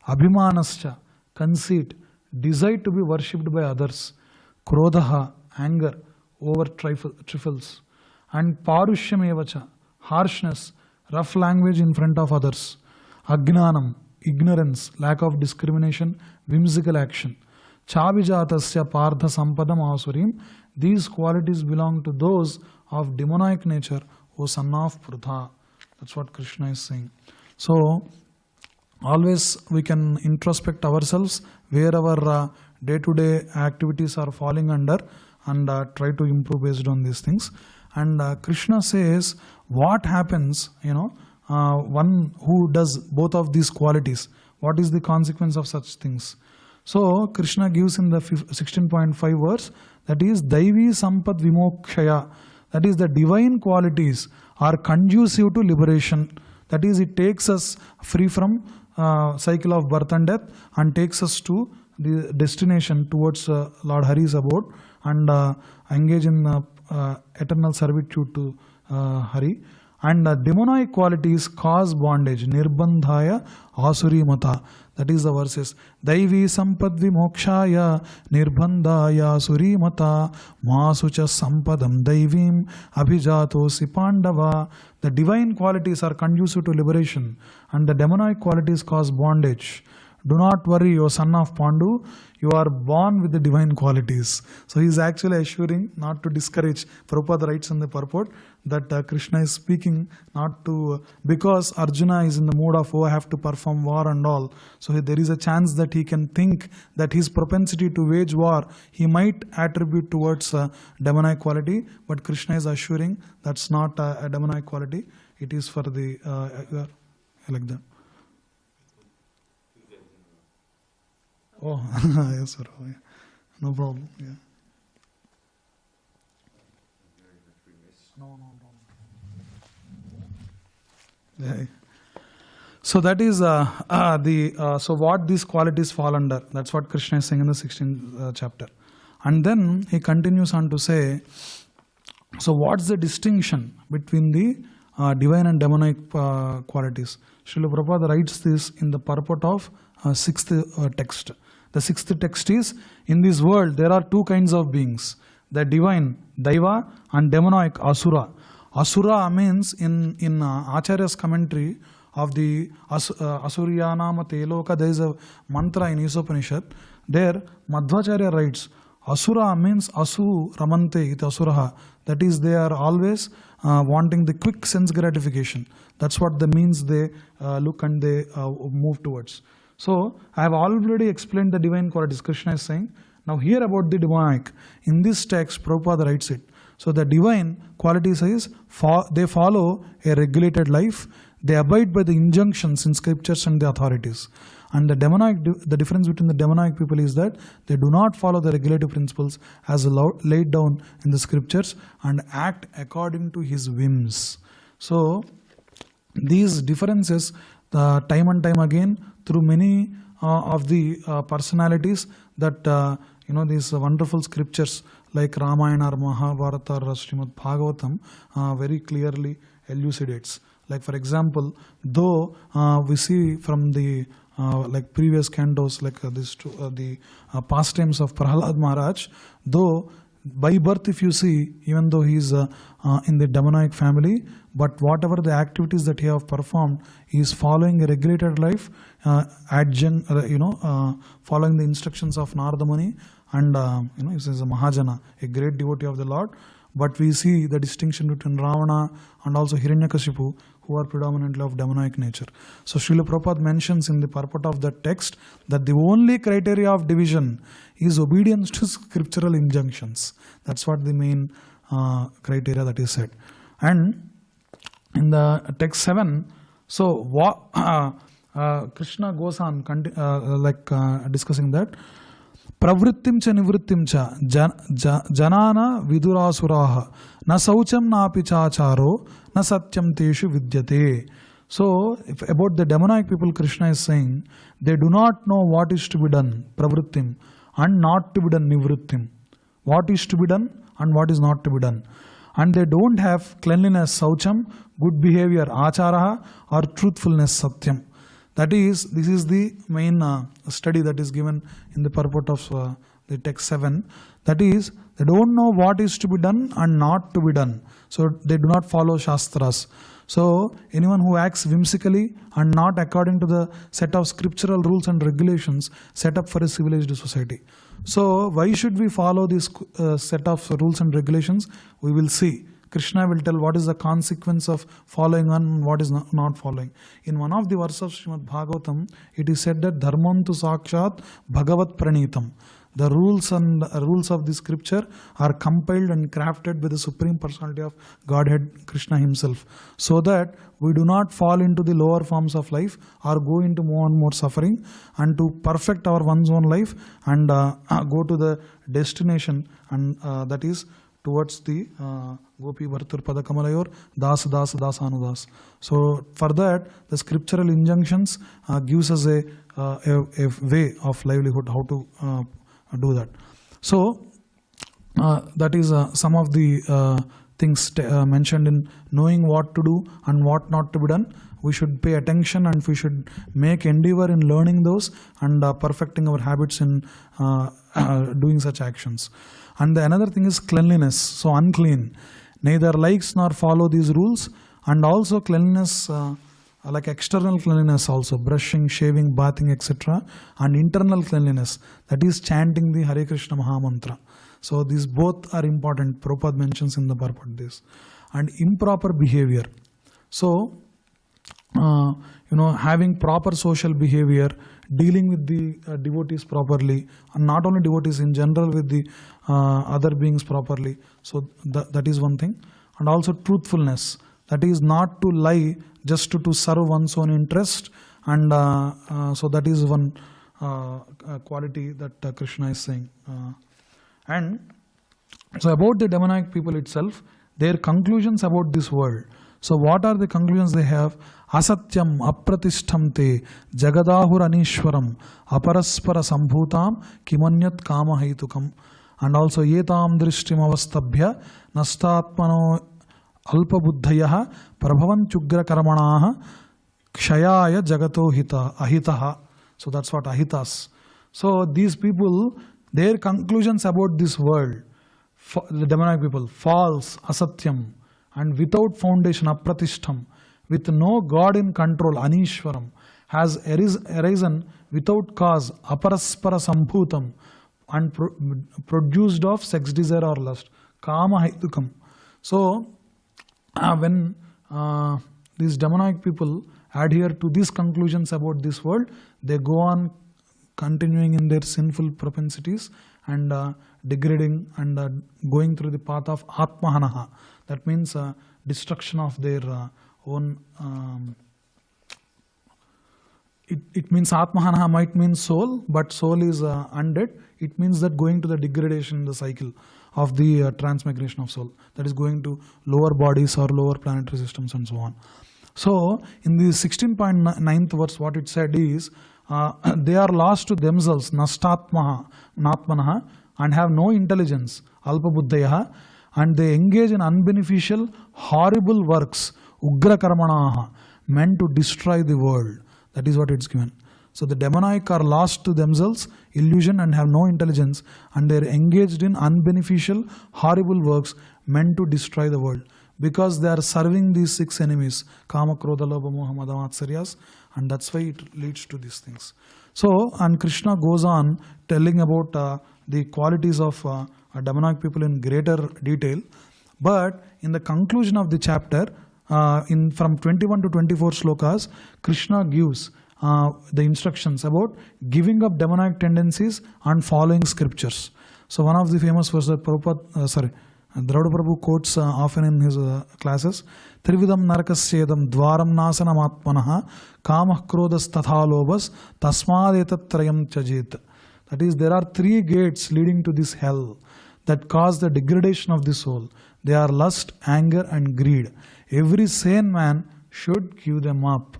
Speaker 2: Abhimanascha, conceit, desire to be worshipped by others. Krodhaha, anger over trifles. And parushamevacha, harshness, rough language in front of others. Agnanam, ignorance, lack of discrimination, whimsical action. Chabijatasya partha sampadam asurim. These qualities belong to those of demonic nature, O son of Prutha. That's what Krishna is saying. So, always we can introspect ourselves where our day-to-day activities are falling under and try to improve based on these things. And Krishna says, what happens, one who does both of these qualities, what is the consequence of such things? So Krishna gives in the 16.5 verse, that is Daivi Sampad Vimokshaya, that is the divine qualities are conducive to liberation. That is, it takes us free from cycle of birth and death and takes us to the destination towards Lord Hari's abode and engage in eternal servitude to Hari. And demonic qualities cause bondage. Nirbandhaya asuri mata. That is the verses. Daivi sampad vimokshaya nirbandhaya asuri mata masucha sampadam daivim abhijatosi pandava. The divine qualities are conducive to liberation and the demonic qualities cause bondage. Do not worry, O son of Pandu, you are born with the divine qualities. So he is actually assuring not to discourage. Prabhupada writes in the purport that Krishna is speaking not to, because Arjuna is in the mood of, I have to perform war and all. So there is a chance that he can think that his propensity to wage war, he might attribute towards demonic quality. But Krishna is assuring that's not a demonic quality. It is for the, like that. Oh, yes, sir. Oh, yeah. No problem. Yeah. No. Yeah. So that is so what these qualities fall under. That's what Krishna is saying in the 16th chapter. And then he continues on to say, so what's the distinction between the divine and demonic qualities? Srila Prabhupada writes this in the purport of 6th text. The 6th text is, in this world there are two kinds of beings, the divine, Daiva, and demonic, Asura. Asura means in Acharya's commentary of the Asuryanama Teloka, there is a mantra in Isopanishad. There Madhvacharya writes, Asura means Asu Ramante it Asuraha. That is, they are always wanting the quick sense gratification. That's what the means they look and they move towards. So, I have already explained the divine qualities, Krishna is saying. Now hear about the demonic. In this text, Prabhupada writes it. So the divine qualities is, they follow a regulated life. They abide by the injunctions in scriptures and the authorities. And the demonic, the difference between the demonic people is that they do not follow the regulative principles as laid down in the scriptures and act according to his whims. So these differences, time and time again, through many of the personalities that these wonderful scriptures like Ramayana or Mahabharata or Śrīmad-Bhāgavatam very clearly elucidates. Like for example, though we see from the like previous cantos, like the pastimes of Prahlad Maharaj, though by birth if you see, even though he is in the demonic family, but whatever the activities that he have performed, he is following a regulated life, following the instructions of Narada Muni and he says a Mahajana, a great devotee of the Lord. But we see the distinction between Ravana and also Hiranyakashipu, who are predominantly of demonic nature. So Srila Prabhupada mentions in the purport of the text that the only criteria of division is obedience to scriptural injunctions. That's what the main criteria that is said. And in the text 7, so Krishna goes on discussing that. Pravrittim cha nivrittim cha janana vidurasuraha na saucham na pichacharo na satyam teshu vidyate. So, about the demonic people, Krishna is saying, they do not know what is to be done, pravrittim, and not to be done, nivrittim. What is to be done and what is not to be done. And they don't have cleanliness, saucham, good behavior, acharaha, or truthfulness, satyam. That is, this is the main study that is given in the purport of the text 7. That is, they don't know what is to be done and not to be done. So, they do not follow Shastras. So, anyone who acts whimsically and not according to the set of scriptural rules and regulations set up for a civilized society. So, why should we follow this set of rules and regulations? We will see. Krishna will tell what is the consequence of following and what is not following. In one of the verses of Śrīmad-Bhāgavatam, it is said that Dharmantu Sakshat Bhagavat Pranitam. The rules of the scripture are compiled and crafted by the Supreme Personality of Godhead, Krishna himself, so that we do not fall into the lower forms of life or go into more and more suffering, and to perfect our one's own life and go to the destination, and that is towards the Gopi Bhartur Padakamalayur Dasa Dasa Dasanudas. So for that, the scriptural injunctions gives us a way of livelihood, how to do that. So that is some of the things mentioned in knowing what to do and what not to be done. We should pay attention and we should make endeavor in learning those and perfecting our habits in doing such actions. And the another thing is cleanliness. So unclean, neither likes nor follow these rules. And also cleanliness, like external cleanliness also, brushing, shaving, bathing, etc. And internal cleanliness, that is chanting the Hare Krishna Mahamantra. So these both are important. Prabhupada mentions in the purport this. And improper behavior. So, having proper social behavior, dealing with the devotees properly, and not only devotees in general, with the other beings properly. So that is one thing. And also truthfulness, that is not to lie just to serve one's own interest. And so that is one quality that Krishna is saying. And so about the demonic people itself, their conclusions about this world. So what are the conclusions they have? Asatyam apratishtamte jagadahur anishwaram aparaspara sambhutam kimanyat kama haitukam. And also yetam drishtim avastabhya nastatmano alpabuddhayaha prabhavanchugra karmanaha kshayaya jagato ahitaha. So that's what ahitas. So these people, their conclusions about this world, the demonic people, false, asatyam, and without foundation, apratishtam, with no God in control, anishwaram, has arisen without cause, aparaspara sambhutam, and produced of sex desire or lust, kama haitukam. So when these demonic people adhere to these conclusions about this world, they go on continuing in their sinful propensities and degrading and going through the path of atmahanaha. That means destruction of their own. It means atmahanaha might mean soul, but soul is undead. It means that going to the degradation in the cycle of the transmigration of soul. That is going to lower bodies or lower planetary systems and so on. So in the 16.9th verse, what it said is, they are lost to themselves, nastatmanaha, and have no intelligence, alpabuddhayaha, and they engage in unbeneficial, horrible works, ugra karmanaha, meant to destroy the world. That is what it's given. So the demonic are lost to themselves, illusion, and have no intelligence, and they are engaged in unbeneficial, horrible works meant to destroy the world. Because they are serving these 6 enemies, Kama, Krodha, Lobha, Moha, Mada, Matsaryas, and that's why it leads to these things. So, and Krishna goes on telling about the qualities of demonic people in greater detail. But in the conclusion of the chapter, from 21 to 24 slokas, Krishna gives the instructions about giving up demonic tendencies and following scriptures. So one of the famous verses Draupada Prabhu quotes often in his classes, Trividam narakasyedam dvaram nasanam atmanaha kamah krodas tatha lobas tasmadetat trayam chajit. That is, there are three gates leading to this hell that cause the degradation of the soul. They are lust, anger and greed. Every sane man should give them up.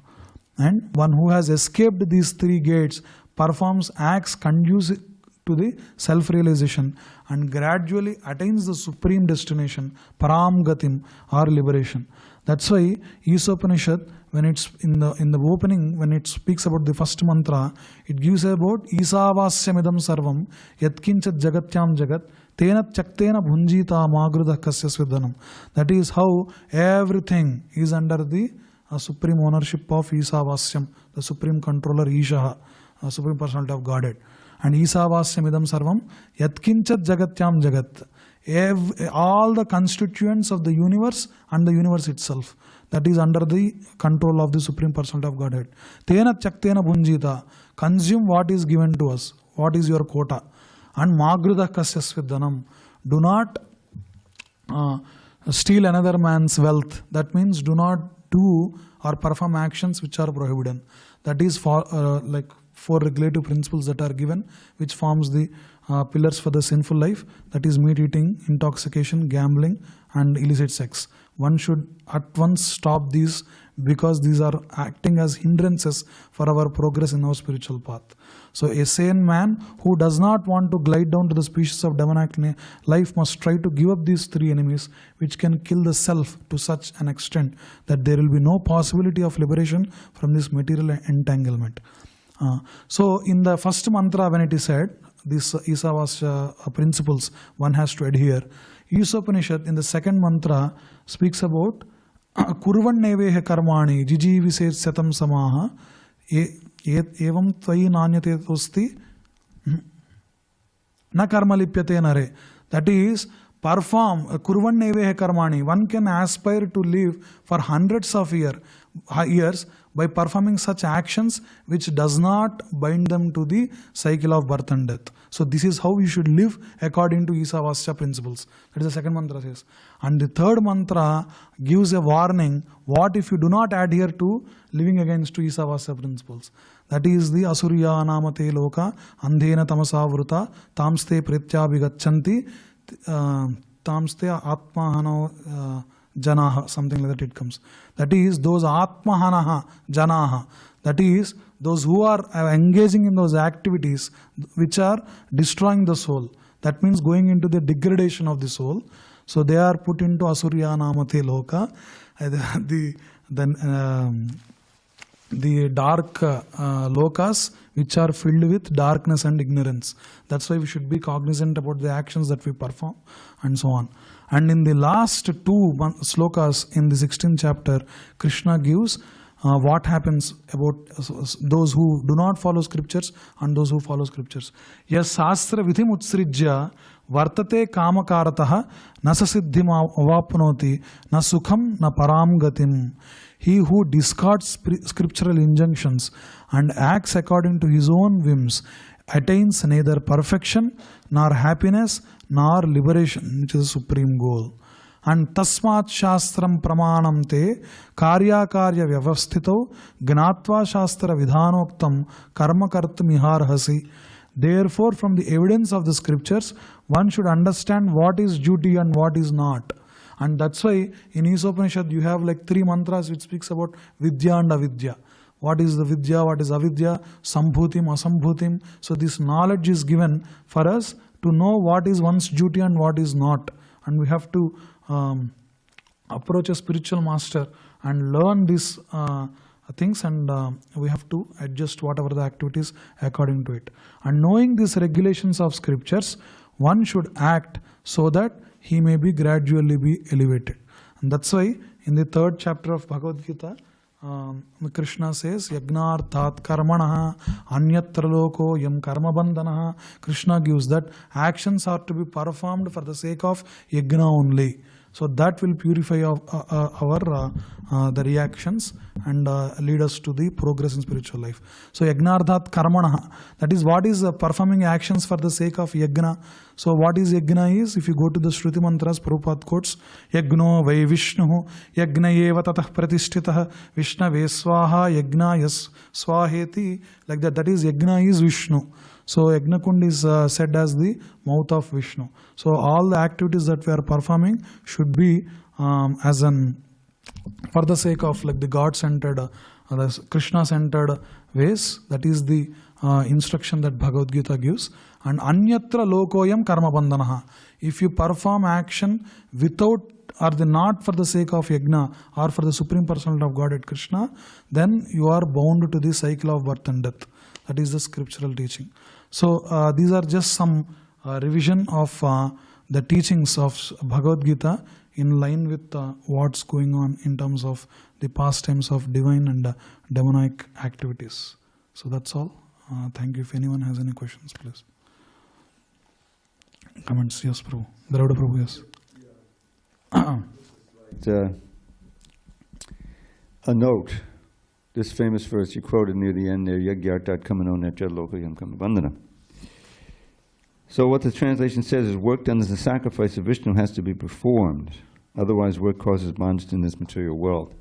Speaker 2: And one who has escaped these three gates performs acts conducive to the self-realization and gradually attains the supreme destination, Param Gatim, or liberation. That's why Isopanishad, when it's in the opening, when it speaks about the first mantra, it gives about Isavasyamidam sarvam yatkinchat jagatyam jagat tenat chaktena bhunjita magrudah kasya svidhanam. That is how everything is under the supreme ownership of Isavasyam, the supreme controller Ishaha, Supreme Personality of Godhead. And Isavasyamidam sarvam yatkinchat jagatyam jagat. All the constituents of the universe and the universe itself, that is under the control of the Supreme Personality of Godhead. Tena chaktena bhunjita. Consume what is given to us. What is your quota? And magrudah kasya svidhanam. Do not steal another man's wealth. That means do not do or perform actions which are prohibited. That is for four regulative principles that are given, which forms the pillars for the sinful life. That is meat eating, intoxication, gambling and illicit sex. One should at once stop these because these are acting as hindrances for our progress in our spiritual path. So a sane man who does not want to glide down to the species of demonic life must try to give up these three enemies which can kill the self to such an extent that there will be no possibility of liberation from this material entanglement. So in the first mantra, when it is said, these Isavasya principles one has to adhere. Isopanishad in the second mantra speaks about Kurvannevehe karmani jijiviset satam samaha evam tvayi nanyate tosti na karmalipyate nare. That is, perform Kurvannevehe karmani. One can aspire to live for hundreds of years by performing such actions which does not bind them to the cycle of birth and death. So this is how you should live according to Isavasya principles. That is the second mantra says. And the third mantra gives a warning. What if you do not adhere to living against to Isavasya principles? That is the Asuriya namate loka andhena tamasavruta tamste pretyabhigachanti tamste atmahano janaha, something like that it comes. That is those atmahanaha janaha. That is those who are engaging in those activities which are destroying the soul. That means going into the degradation of the soul. So they are put into Asurya namate loka, the dark lokas which are filled with darkness and ignorance. That's why we should be cognizant about the actions that we perform and so on. And in the last two slokas in the 16th chapter, Krishna gives what happens about those who do not follow scriptures and those who follow scriptures. Yas sastra vidhim utsrijya vartate kamakarataha nasasiddhim avapnoti na sukham na param gatim. He who discards scriptural injunctions and acts according to his own whims attains neither perfection nor happiness nor liberation, which is the supreme goal. And tasmat shastram pramanam te karya vyavasthito gnatva shastra vidhanoktam karma kartamiharhasi. Therefore, from the evidence of the scriptures, one should understand what is duty and what is not. And that's why in Isopanishad you have like three mantras which speaks about Vidya and Avidya. What is the Vidya, what is Avidya, Sambhutim, Asambhutim. So this knowledge is given for us to know what is one's duty and what is not. And we have to approach a spiritual master and learn these things, and we have to adjust whatever the activities according to it. And knowing these regulations of scriptures, one should act so that he may be gradually be elevated. And that's why in the third chapter of Bhagavad-gītā, Krishna says, Yagnarthat karmanaha anyatra loko yam karma bandhanaha. Krishna gives that actions are to be performed for the sake of yajna only. So that will purify the reactions and lead us to the progress in spiritual life. So yagnardhat karmanaha, that is what is performing actions for the sake of yajna. So what is yajna is, if you go to the Shruti mantras, Prabhupada quotes, yajno vai vishnuhu yajna eva tatah pratishtitah vishnave swaha yajna yas swaheti, like that. That is yajna is Vishnu. So Yajna Kund is said as the mouth of Vishnu. So all the activities that we are performing should be for the sake of like the God-centered, the Krishna-centered ways. That is the instruction that Bhagavad-gītā gives. And anyatra lokoyam karma bandhanaha. If you perform action without or not for the sake of yajna or for the Supreme Personality of Godhead Krishna, then you are bound to the cycle of birth and death. That is the scriptural teaching. So these are just some revision of the teachings of Bhagavad-gītā in line with what's going on in terms of the pastimes of divine and demonic activities. So that's all. Thank you. If anyone has any questions, please. Comments? Yes, Prabhu. Dravida Prabhu, yes.
Speaker 1: A note. This famous verse you quoted near the end there, Yagyartat kamano netya lokayam kamabandhana. So what the translation says is, work done as a sacrifice of Vishnu has to be performed. Otherwise work causes bondage in this material world.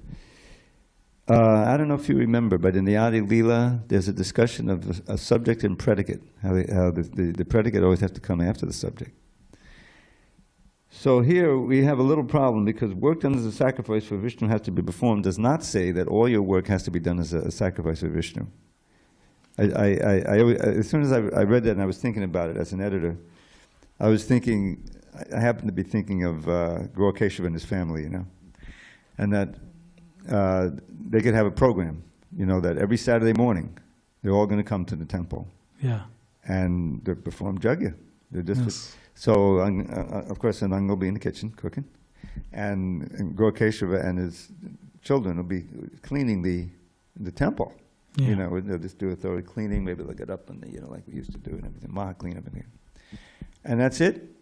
Speaker 1: I don't know if you remember, but in the Adi-līlā, there's a discussion of a subject and predicate, how the predicate always has to come after the subject. So here we have a little problem, because work done as a sacrifice for Vishnu has to be performed does not say that all your work has to be done as a sacrifice for Vishnu. As soon as I read that and I was thinking about it as an editor, I happened to be thinking of Gaura Keshava and his family, you know, and that they could have a program, you know, that every Saturday morning they're all going to come to the temple, and they perform yajna. They're just so of course, and I'm going to be in the kitchen cooking, and Gaura Keshava and his children will be cleaning the temple. You know, they'll just do a thorough cleaning. Maybe they'll get up and you know, like we used to do and everything, maha clean up in here, and that's it.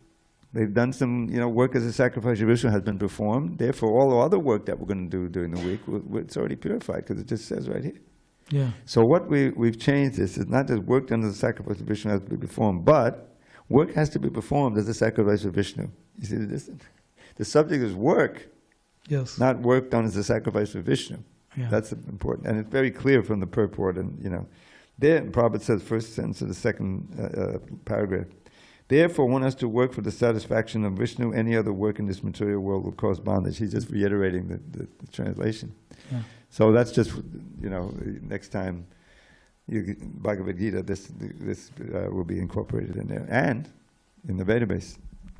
Speaker 1: They've done some, you know, work as a sacrifice of Vishnu has been performed. Therefore, all the other work that we're going to do during the week, it's already purified, because it just says right here. So what we've changed this is not just work done as a sacrifice of Vishnu has to be performed, but work has to be performed as a sacrifice of Vishnu. You see the difference? The subject is work, not work done as a sacrifice of Vishnu. That's important, and it's very clear from the purport. And you know, there Prabhupada says, first sentence of the second paragraph. Therefore, one has to work for the satisfaction of Vishnu. Any other work in this material world will cause bondage. He's just reiterating the translation. So that's just, you know, next time Bhagavad-gītā, this will be incorporated in there and in the database.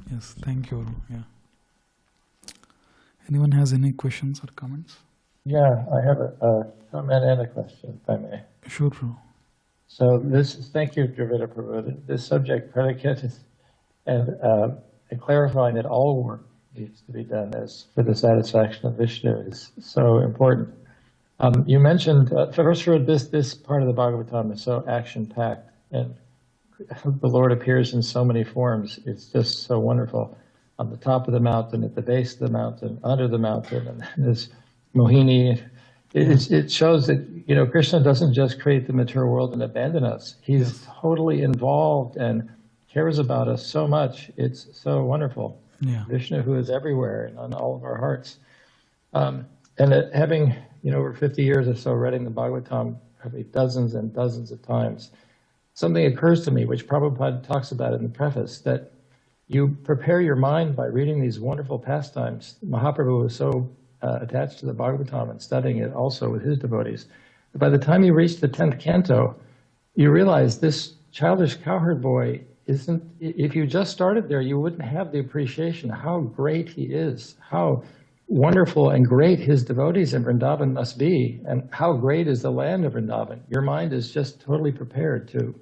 Speaker 2: Yes, thank you. Anyone has any questions or comments?
Speaker 3: Yeah, I have a comment and a question, if I may.
Speaker 2: Sure, Prabhu.
Speaker 3: So thank you, Dravida Prabhu. This subject predicate and clarifying that all work needs to be done as for the satisfaction of Vishnu is so important. You mentioned, first of all, this part of the Bhagavatam is so action-packed, and the Lord appears in so many forms. It's just so wonderful. On the top of the mountain, at the base of the mountain, under the mountain, and there's Mohini. It shows that, you know, Krishna doesn't just create the material world and abandon us. He's totally involved and cares about us so much. It's so wonderful. Vishnu, who is everywhere and on all of our hearts. And having, you know, over 50 years or so reading the Bhagavatam probably dozens and dozens of times, something occurs to me, which Prabhupada talks about in the preface, that you prepare your mind by reading these wonderful pastimes. Mahaprabhu was so attached to the Bhagavatam and studying it also with his devotees. But by the time you reach the 10th canto, you realize this childish cowherd boy isn't, if you just started there, you wouldn't have the appreciation how great he is, how wonderful and great his devotees in Vrindavan must be, and how great is the land of Vrindavan. Your mind is just totally prepared to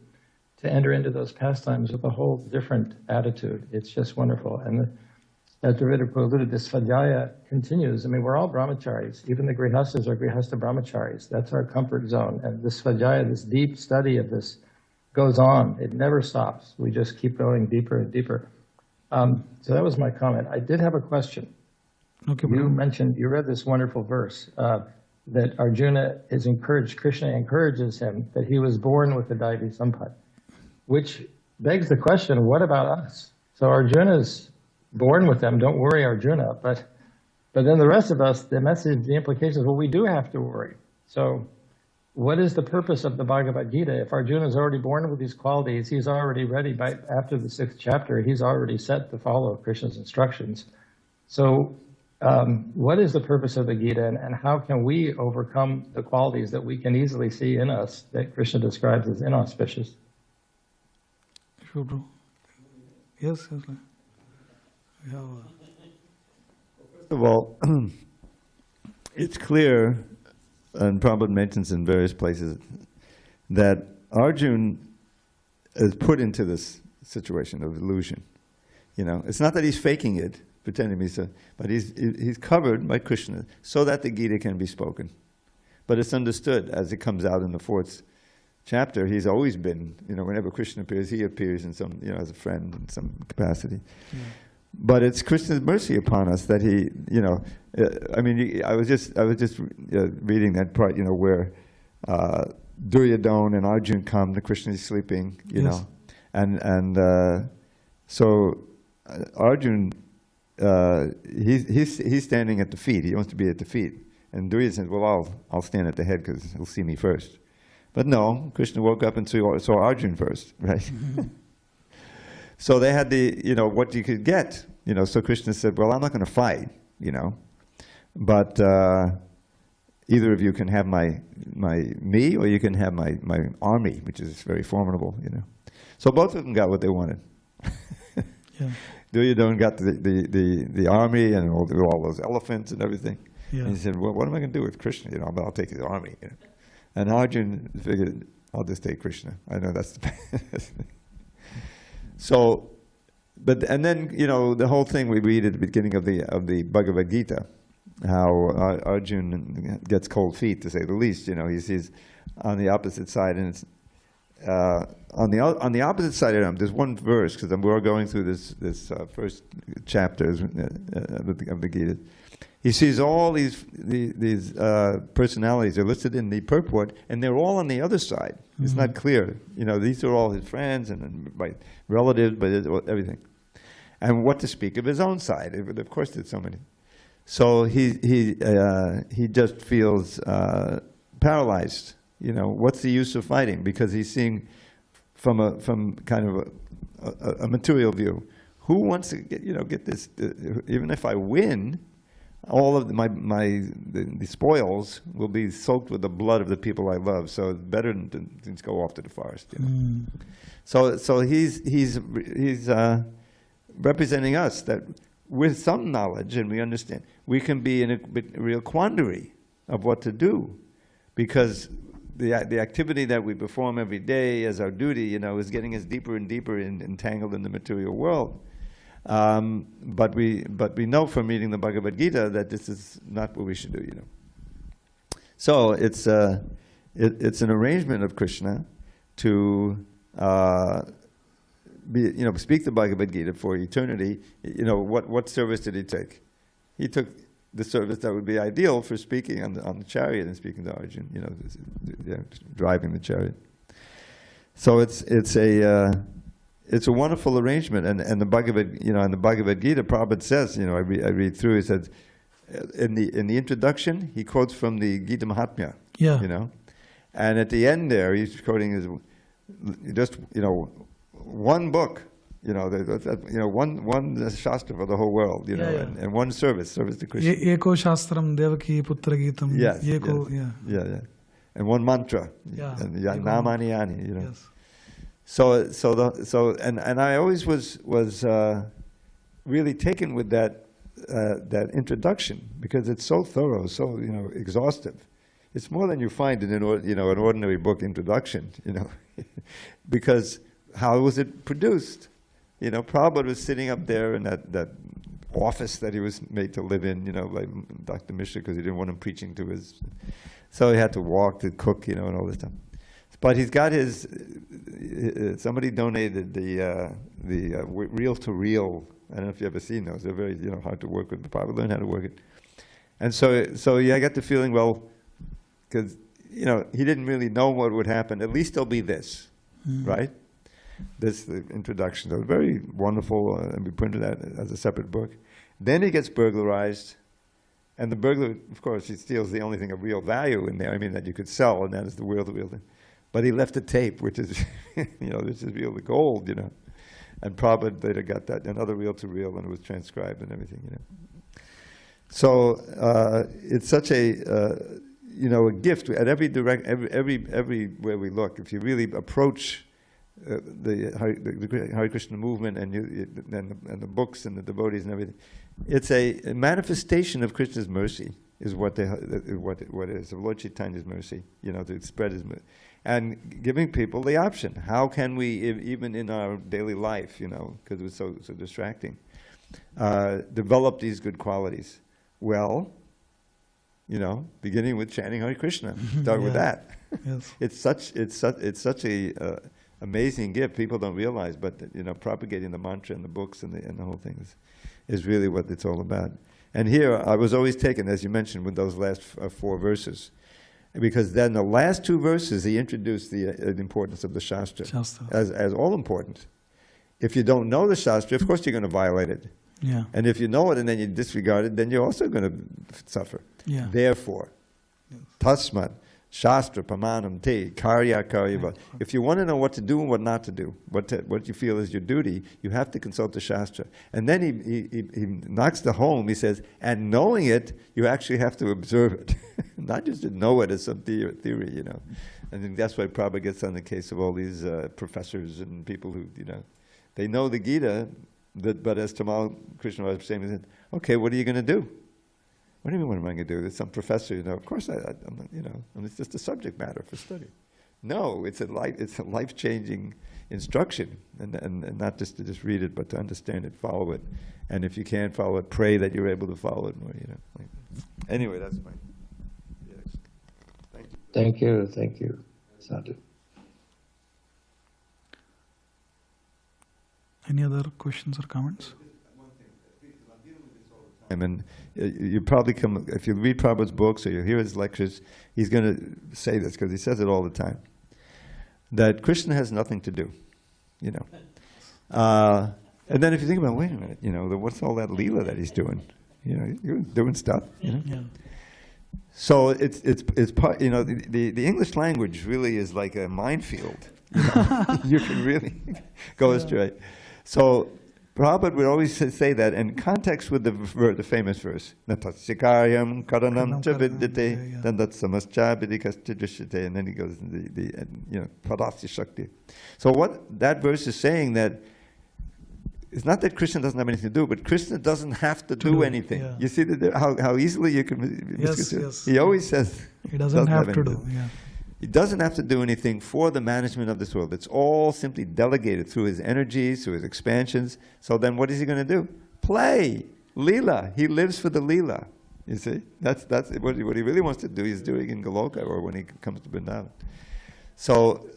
Speaker 3: enter into those pastimes with a whole different attitude. It's just wonderful. And as Dravida alluded, this Svadhyaya continues. I mean, we're all brahmacharis. Even the grihastas are grihasta brahmacharis. That's our comfort zone. And this Svadhyaya, this deep study of this, goes on. It never stops. We just keep going deeper and deeper. So that was my comment. I did have a question.
Speaker 2: Okay,
Speaker 3: You mentioned, you read this wonderful verse that Arjuna is encouraged, Krishna encourages him that he was born with the deity Sampat, which begs the question, what about us? So Arjuna's born with them, don't worry Arjuna, but then the rest of us, the message, the implication is, well, we do have to worry. So what is the purpose of the Bhagavad-gītā? If Arjuna is already born with these qualities, he's already ready after the 6th chapter, he's already set to follow Krishna's instructions. So what is the purpose of the Gita, and how can we overcome the qualities that we can easily see in us that Krishna describes as inauspicious?
Speaker 2: Sure, bro. Yes, yes. We have
Speaker 1: First of all, it's clear, and Prabhupada mentions in various places, that Arjuna is put into this situation of illusion. You know, it's not that he's faking it, pretending he's but he's covered by Krishna so that the Gita can be spoken. But it's understood as it comes out in the 4th chapter. He's always been, you know, whenever Krishna appears, he appears in some, you know, as a friend in some capacity. Yeah. But it's Krishna's mercy upon us that he, you know, I mean, I was just reading that part, you know, where Duryodhana and Arjuna come, the Krishna is sleeping, you know, and so Arjuna, he's standing at the feet. He wants to be at the feet, and Duryodhana says, "Well, I'll stand at the head because he'll see me first." But no, Krishna woke up and saw Arjuna first, right? So they had you know, what you could get, you know. So Krishna said, "Well, I'm not going to fight, you know, but either of you can have me, or you can have my army, which is very formidable, you know." So both of them got what they wanted.
Speaker 2: Yeah.
Speaker 1: Duryodhana got the army and all those elephants and everything. Yeah. And he said, "Well, what am I going to do with Krishna? You know, I'll take his army." You know? And Arjuna figured, "I'll just take Krishna. I know that's the best." So, and then, you know, the whole thing we read at the beginning of the Bhagavad-gītā, how Arjuna gets cold feet, to say the least. You know, he's on the opposite side, and it's on the opposite side of him. There's one verse, because we're going through this first chapter of the Gita. He sees all these personalities are listed in the purport, and they're all on the other side. Mm-hmm. It's not clear. You know, these are all his friends and relatives, but everything. And what to speak of his own side? Of course, there's so many. So he just feels paralyzed. You know, what's the use of fighting? Because he's seeing from kind of a material view. Who wants to get this? Even if I win, all of the spoils will be soaked with the blood of the people I love. So it's better than go off to the forest. You know? Mm. So he's representing us that with some knowledge, and we understand, we can be in a real quandary of what to do, because the activity that we perform every day as our duty, you know, is getting us deeper and deeper entangled in the material world. But we know from reading the Bhagavad-gītā that this is not what we should do, you know. So it's an arrangement of Krishna to speak the Bhagavad-gītā for eternity. You know, what service did he take? He took the service that would be ideal for speaking on the chariot and speaking to Arjuna, you know, driving the chariot. So it's a wonderful arrangement, and the Bhagavad-gītā, Prabhupada says, you know, I read through. He says, in the introduction, he quotes from the Gita Mahatmya. Yeah. You know, and at the end there, he's quoting one book. You know, one shastra for the whole world. You know, and one service to Krishna.
Speaker 2: Eko shastram devaki putra gitam.
Speaker 1: Yes. Yeah. And one mantra. Yeah. And namani ani. You know. Yes. So I always was really taken with that introduction, because it's so thorough, so, you know, exhaustive. It's more than you find in an ordinary book introduction, you know, because how was it produced? You know, Prabhupada was sitting up there in that office that he was made to live in, like Dr. Mishra, because he didn't want him preaching to his. So he had to walk to cook, and all this stuff. But he's got his. Somebody donated the reel-to-reel. I don't know if you've ever seen those. They're very hard to work with, but probably learn how to work it. And so I got the feeling, well, because he didn't really know what would happen. At least there'll be this, right? This the introduction. So very wonderful, and we printed that as a separate book. Then he gets burglarized, and the burglar, of course, he steals the only thing of real value in there. I mean, that you could sell, and that is the reel-to-reel thing. But he left a tape, which is, this is real the gold, And Prabhupada later got that, another reel-to-reel, and it was transcribed and everything, So it's such a gift at everywhere we look. If you really approach the Hare Krishna movement and the books and the devotees and everything, it's a manifestation of Krishna's mercy. Is what it is, of Lord Chaitanya's mercy. To spread his mercy. And giving people the option. How can we, even in our daily life, because it was so distracting, develop these good qualities? Well, beginning with chanting Hare Krishna. Start with that.
Speaker 2: Yes.
Speaker 1: It's such a amazing gift. People don't realize, but propagating the mantra and the books and the whole thing is really what it's all about. And here I was always taken, as you mentioned, with those last 4 verses. Because then the last 2 verses, he introduced the importance of the Shastra. As all important. If you don't know the Shastra, of course you're going to violate it.
Speaker 2: Yeah.
Speaker 1: And if you know it and then you disregard it, then you're also going to suffer.
Speaker 2: Yeah.
Speaker 1: Therefore, tasmat, Shastra, Pramanam, Te, Karya, Karyava. If you want to know what to do and what not to do, what you feel is your duty, you have to consult the Shastra. And then he knocks the home, he says, and knowing it, you actually have to observe it. Not just to know it as some theory, I think that's why Prabhupada gets on the case of all these professors and people who, they know the Gita, but as Tamal Krishna was saying, he said, okay, what are you going to do? What do you mean, what am I going to do? There's some professor, of course, it's just a subject matter for study. No, it's a life-changing instruction, and not just to just read it, but to understand it, follow it. And if you can't follow it, pray that you're able to follow it more, Anyway, that's my, yes. Thank you.
Speaker 3: Thank you. Sadhu.
Speaker 2: Any other questions or comments?
Speaker 1: And you probably come, if you read Prabhupada's books or you hear his lectures, he's going to say this, because he says it all the time, that Krishna has nothing to do, And then if you think about, wait a minute, what's all that Leela that he's doing? You're doing stuff,
Speaker 2: Yeah.
Speaker 1: So it's part, the English language really is like a minefield. You can really go astray. So Prabhupada would always say that in context with the famous verse, Natatsikaryam karanam cha vidyate, dandatsamascha vidikascha drishyate, and then he goes into the Padasya Shakti. So what that verse is saying, that it's not that Krishna doesn't have anything to do, but Krishna doesn't have to do anything.
Speaker 2: Yeah.
Speaker 1: You see how easily you can misconstrue.
Speaker 2: Yes.
Speaker 1: He always says
Speaker 2: He doesn't have to do. Yeah.
Speaker 1: He doesn't have to do anything for the management of this world. It's all simply delegated through his energies, through his expansions. So then what is he going to do? Play. Leela. He lives for the Leela. You see? That's what he really wants to do. He's doing in Goloka, or when he comes to Vrindavan. So,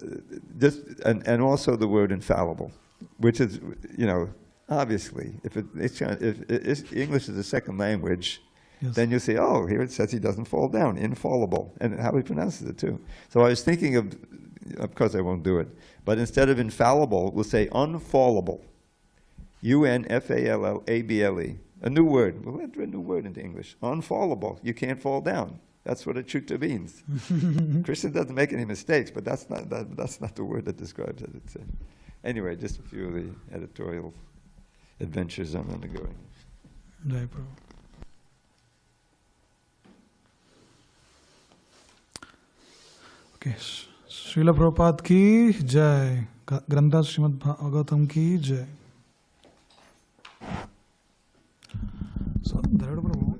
Speaker 1: and also the word infallible, which is, obviously, if English is a second language,
Speaker 2: Yes.
Speaker 1: then you say, oh, here it says he doesn't fall down, infallible, and how he pronounces it too. So I was thinking of course I won't do it, but instead of infallible, we'll say unfallable. U-N-F-A-L-L-A-B-L-E. A new word. We'll enter a new word into English. Unfallable. You can't fall down. That's what a chuta means. Krishna doesn't make any mistakes, but that's not the word that describes it. Anyway, just a few of the editorial adventures I'm undergoing.
Speaker 2: Jai Prabhu. Okay, Srila Prabhupada ki jai. Grantha Śrīmad-Bhāgavatam ki jai. So, Prabhu.